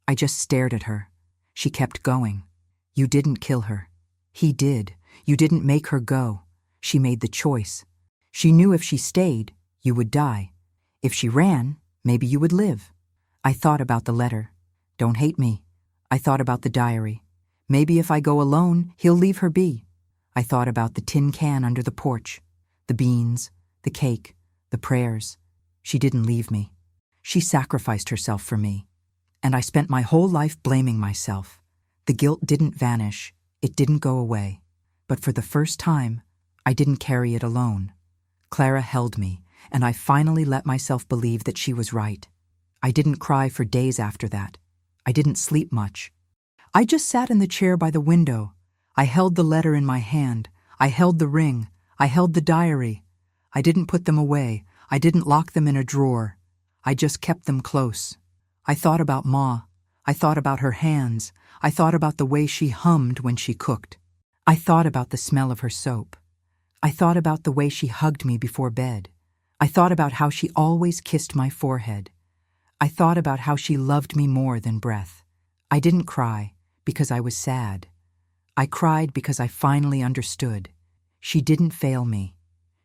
I just stared at her. She kept going. "You didn't kill her. He did. You didn't make her go. She made the choice. She knew if she stayed, you would die. If she ran, maybe you would live." I thought about the letter. "Don't hate me." I thought about the diary. Maybe if I go alone, he'll leave her be. I thought about the tin can under the porch, the beans, the cake, the prayers. She didn't leave me. She sacrificed herself for me. And I spent my whole life blaming myself. The guilt didn't vanish. It didn't go away. But for the first time, I didn't carry it alone. Clara held me, and I finally let myself believe that she was right. I didn't cry for days after that. I didn't sleep much. I just sat in the chair by the window. I held the letter in my hand. I held the ring. I held the diary. I didn't put them away. I didn't lock them in a drawer. I just kept them close. I thought about Ma. I thought about her hands. I thought about the way she hummed when she cooked. I thought about the smell of her soap. I thought about the way she hugged me before bed. I thought about how she always kissed my forehead. I thought about how she loved me more than breath. I didn't cry because I was sad. I cried because I finally understood. She didn't fail me.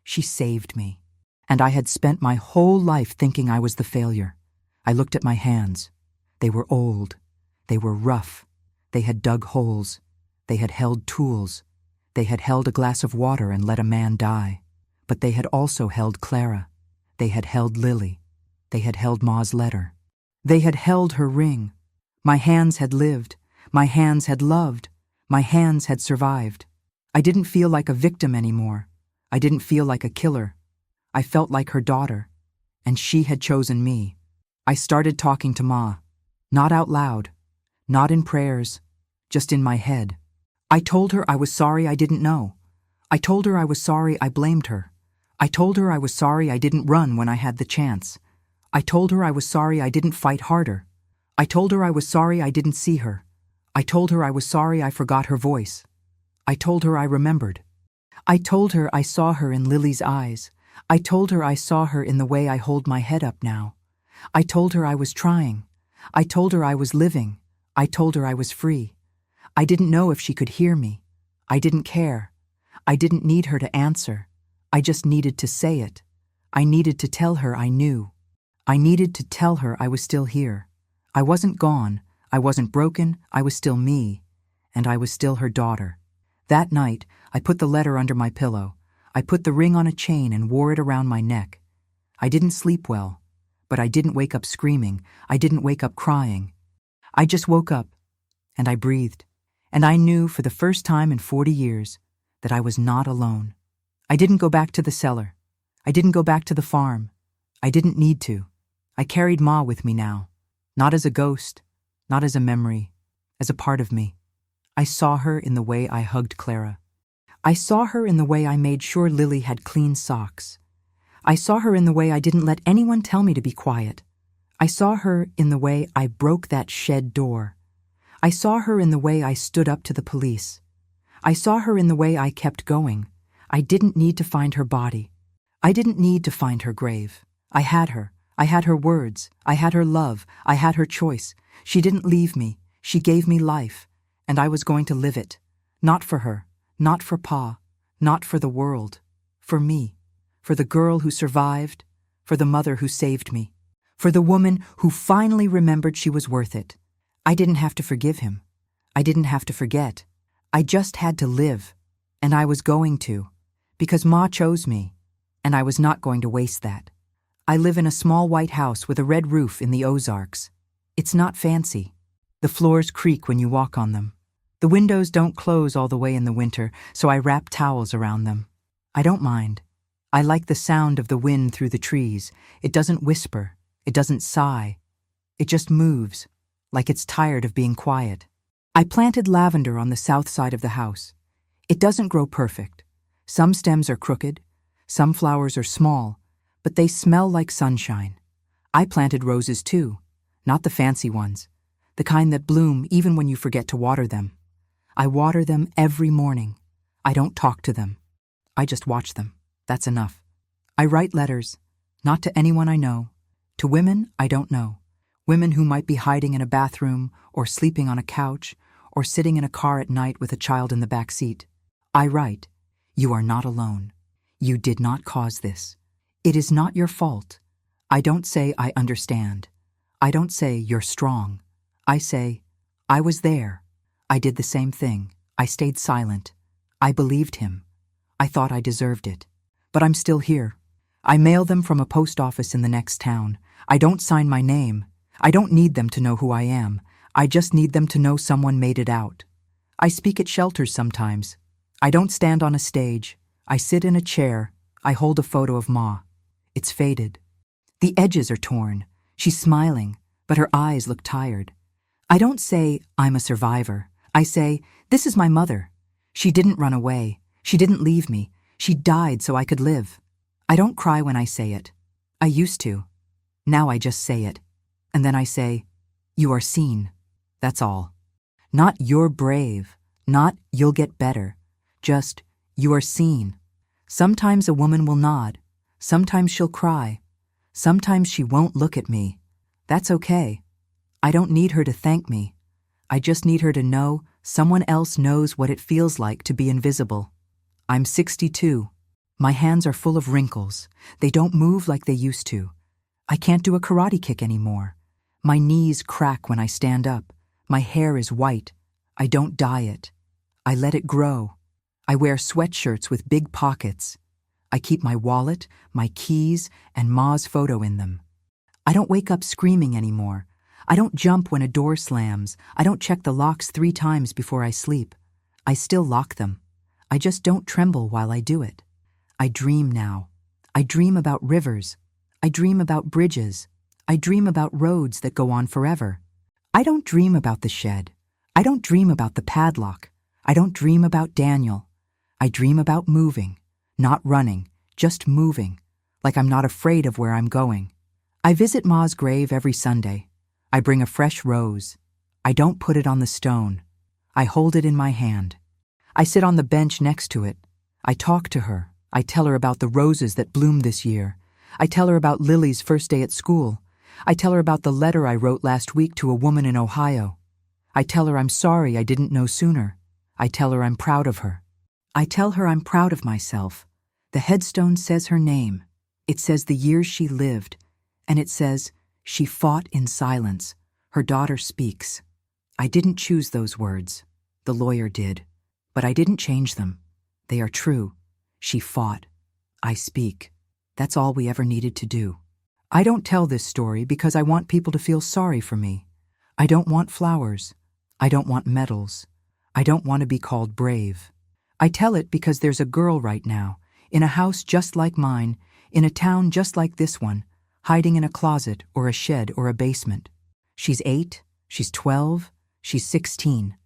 She saved me. And I had spent my whole life thinking I was the failure. I looked at my hands. They were old. They were rough. They had dug holes. They had held tools. They had held a glass of water and let a man die. But they had also held Clara. They had held Lily. They had held Ma's letter. They had held her ring. My hands had lived. My hands had loved. My hands had survived. I didn't feel like a victim anymore. I didn't feel like a killer. I felt like her daughter. And she had chosen me. I started talking to Ma. Not out loud. Not in prayers. Just in my head. I told her I was sorry I didn't know. I told her I was sorry I blamed her. I told her I was sorry I didn't run when I had the chance. I told her I was sorry I didn't fight harder. I told her I was sorry I didn't see her. I told her I was sorry I forgot her voice. I told her I remembered. I told her I saw her in Lily's eyes. I told her I saw her in the way I hold my head up now. I told her I was trying. I told her I was living. I told her I was free. I didn't know if she could hear me. I didn't care. I didn't need her to answer. I just needed to say it. I needed to tell her I knew. I needed to tell her I was still here. I wasn't gone. I wasn't broken. I was still me. And I was still her daughter. That night, I put the letter under my pillow. I put the ring on a chain and wore it around my neck. I didn't sleep well, but I didn't wake up screaming. I didn't wake up crying. I just woke up, and I breathed, and I knew for the first time in 40 years that I was not alone. I didn't go back to the cellar. I didn't go back to the farm. I didn't need to. I carried Ma with me now, not as a ghost, not as a memory, as a part of me. I saw her in the way I hugged Clara. I saw her in the way I made sure Lily had clean socks. I saw her in the way I didn't let anyone tell me to be quiet. I saw her in the way I broke that shed door. I saw her in the way I stood up to the police. I saw her in the way I kept going. I didn't need to find her body. I didn't need to find her grave. I had her. I had her words. I had her love. I had her choice. She didn't leave me. She gave me life. And I was going to live it. Not for her. Not for Pa. Not for the world. For me. For the girl who survived. For the mother who saved me. For the woman who finally remembered she was worth it. I didn't have to forgive him. I didn't have to forget. I just had to live. And I was going to. Because Ma chose me. And I was not going to waste that. I live in a small white house with a red roof in the Ozarks. It's not fancy. The floors creak when you walk on them. The windows don't close all the way in the winter, so I wrap towels around them. I don't mind. I like the sound of the wind through the trees. It doesn't whisper. It doesn't sigh. It just moves, like it's tired of being quiet. I planted lavender on the south side of the house. It doesn't grow perfect. Some stems are crooked. Some flowers are small, but they smell like sunshine. I planted roses too, not the fancy ones, the kind that bloom even when you forget to water them. I water them every morning. I don't talk to them. I just watch them. That's enough. I write letters, not to anyone I know, to women I don't know, women who might be hiding in a bathroom or sleeping on a couch or sitting in a car at night with a child in the back seat. I write, "You are not alone. You did not cause this. It is not your fault." I don't say I understand. I don't say you're strong. I say, I was there. I did the same thing. I stayed silent. I believed him. I thought I deserved it. But I'm still here. I mail them from a post office in the next town. I don't sign my name. I don't need them to know who I am. I just need them to know someone made it out. I speak at shelters sometimes. I don't stand on a stage. I sit in a chair. I hold a photo of Ma. It's faded. The edges are torn. She's smiling, but her eyes look tired. I don't say, I'm a survivor. I say, this is my mother. She didn't run away. She didn't leave me. She died so I could live. I don't cry when I say it. I used to. Now I just say it. And then I say, you are seen. That's all. Not you're brave. Not you'll get better. Just, you are seen. Sometimes a woman will nod. Sometimes she'll cry. Sometimes she won't look at me. That's okay. I don't need her to thank me. I just need her to know someone else knows what it feels like to be invisible. I'm 62. My hands are full of wrinkles. They don't move like they used to. I can't do a karate kick anymore. My knees crack when I stand up. My hair is white. I don't dye it. I let it grow. I wear sweatshirts with big pockets. I keep my wallet, my keys, and Ma's photo in them. I don't wake up screaming anymore. I don't jump when a door slams. I don't check the locks 3 times before I sleep. I still lock them. I just don't tremble while I do it. I dream now. I dream about rivers. I dream about bridges. I dream about roads that go on forever. I don't dream about the shed. I don't dream about the padlock. I don't dream about Daniel. I dream about moving, not running, just moving, like I'm not afraid of where I'm going. I visit Ma's grave every Sunday. I bring a fresh rose. I don't put it on the stone. I hold it in my hand. I sit on the bench next to it. I talk to her. I tell her about the roses that bloomed this year. I tell her about Lily's first day at school. I tell her about the letter I wrote last week to a woman in Ohio. I tell her I'm sorry I didn't know sooner. I tell her I'm proud of her. I tell her I'm proud of myself. The headstone says her name. It says the years she lived. And it says, she fought in silence. Her daughter speaks. I didn't choose those words. The lawyer did. But I didn't change them. They are true. She fought. I speak. That's all we ever needed to do. I don't tell this story because I want people to feel sorry for me. I don't want flowers. I don't want medals. I don't want to be called brave. I tell it because there's a girl right now, in a house just like mine, in a town just like this one, hiding in a closet or a shed or a basement. She's 8, she's 12, she's 16.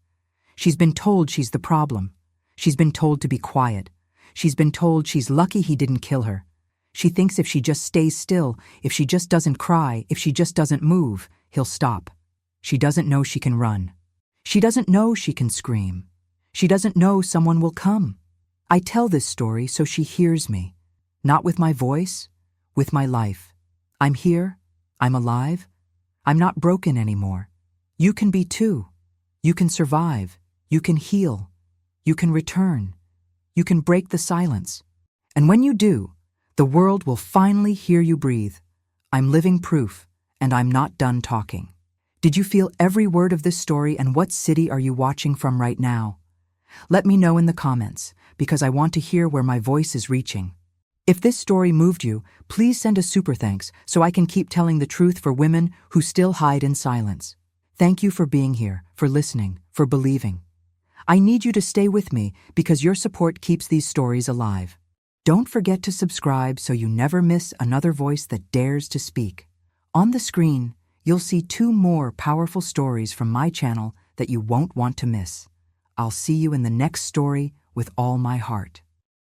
She's been told she's the problem. She's been told to be quiet. She's been told she's lucky he didn't kill her. She thinks if she just stays still, if she just doesn't cry, if she just doesn't move, he'll stop. She doesn't know she can run. She doesn't know she can scream. She doesn't know someone will come. I tell this story so she hears me. Not with my voice, with my life. I'm here. I'm alive. I'm not broken anymore. You can be too. You can survive. You can heal. You can return. You can break the silence. And when you do, the world will finally hear you breathe. I'm living proof, and I'm not done talking. Did you feel every word of this story, and what city are you watching from right now? Let me know in the comments, because I want to hear where my voice is reaching. If this story moved you, please send a super thanks so I can keep telling the truth for women who still hide in silence. Thank you for being here, for listening, for believing. I need you to stay with me because your support keeps these stories alive. Don't forget to subscribe so you never miss another voice that dares to speak. On the screen, you'll see 2 more powerful stories from my channel that you won't want to miss. I'll see you in the next story with all my heart.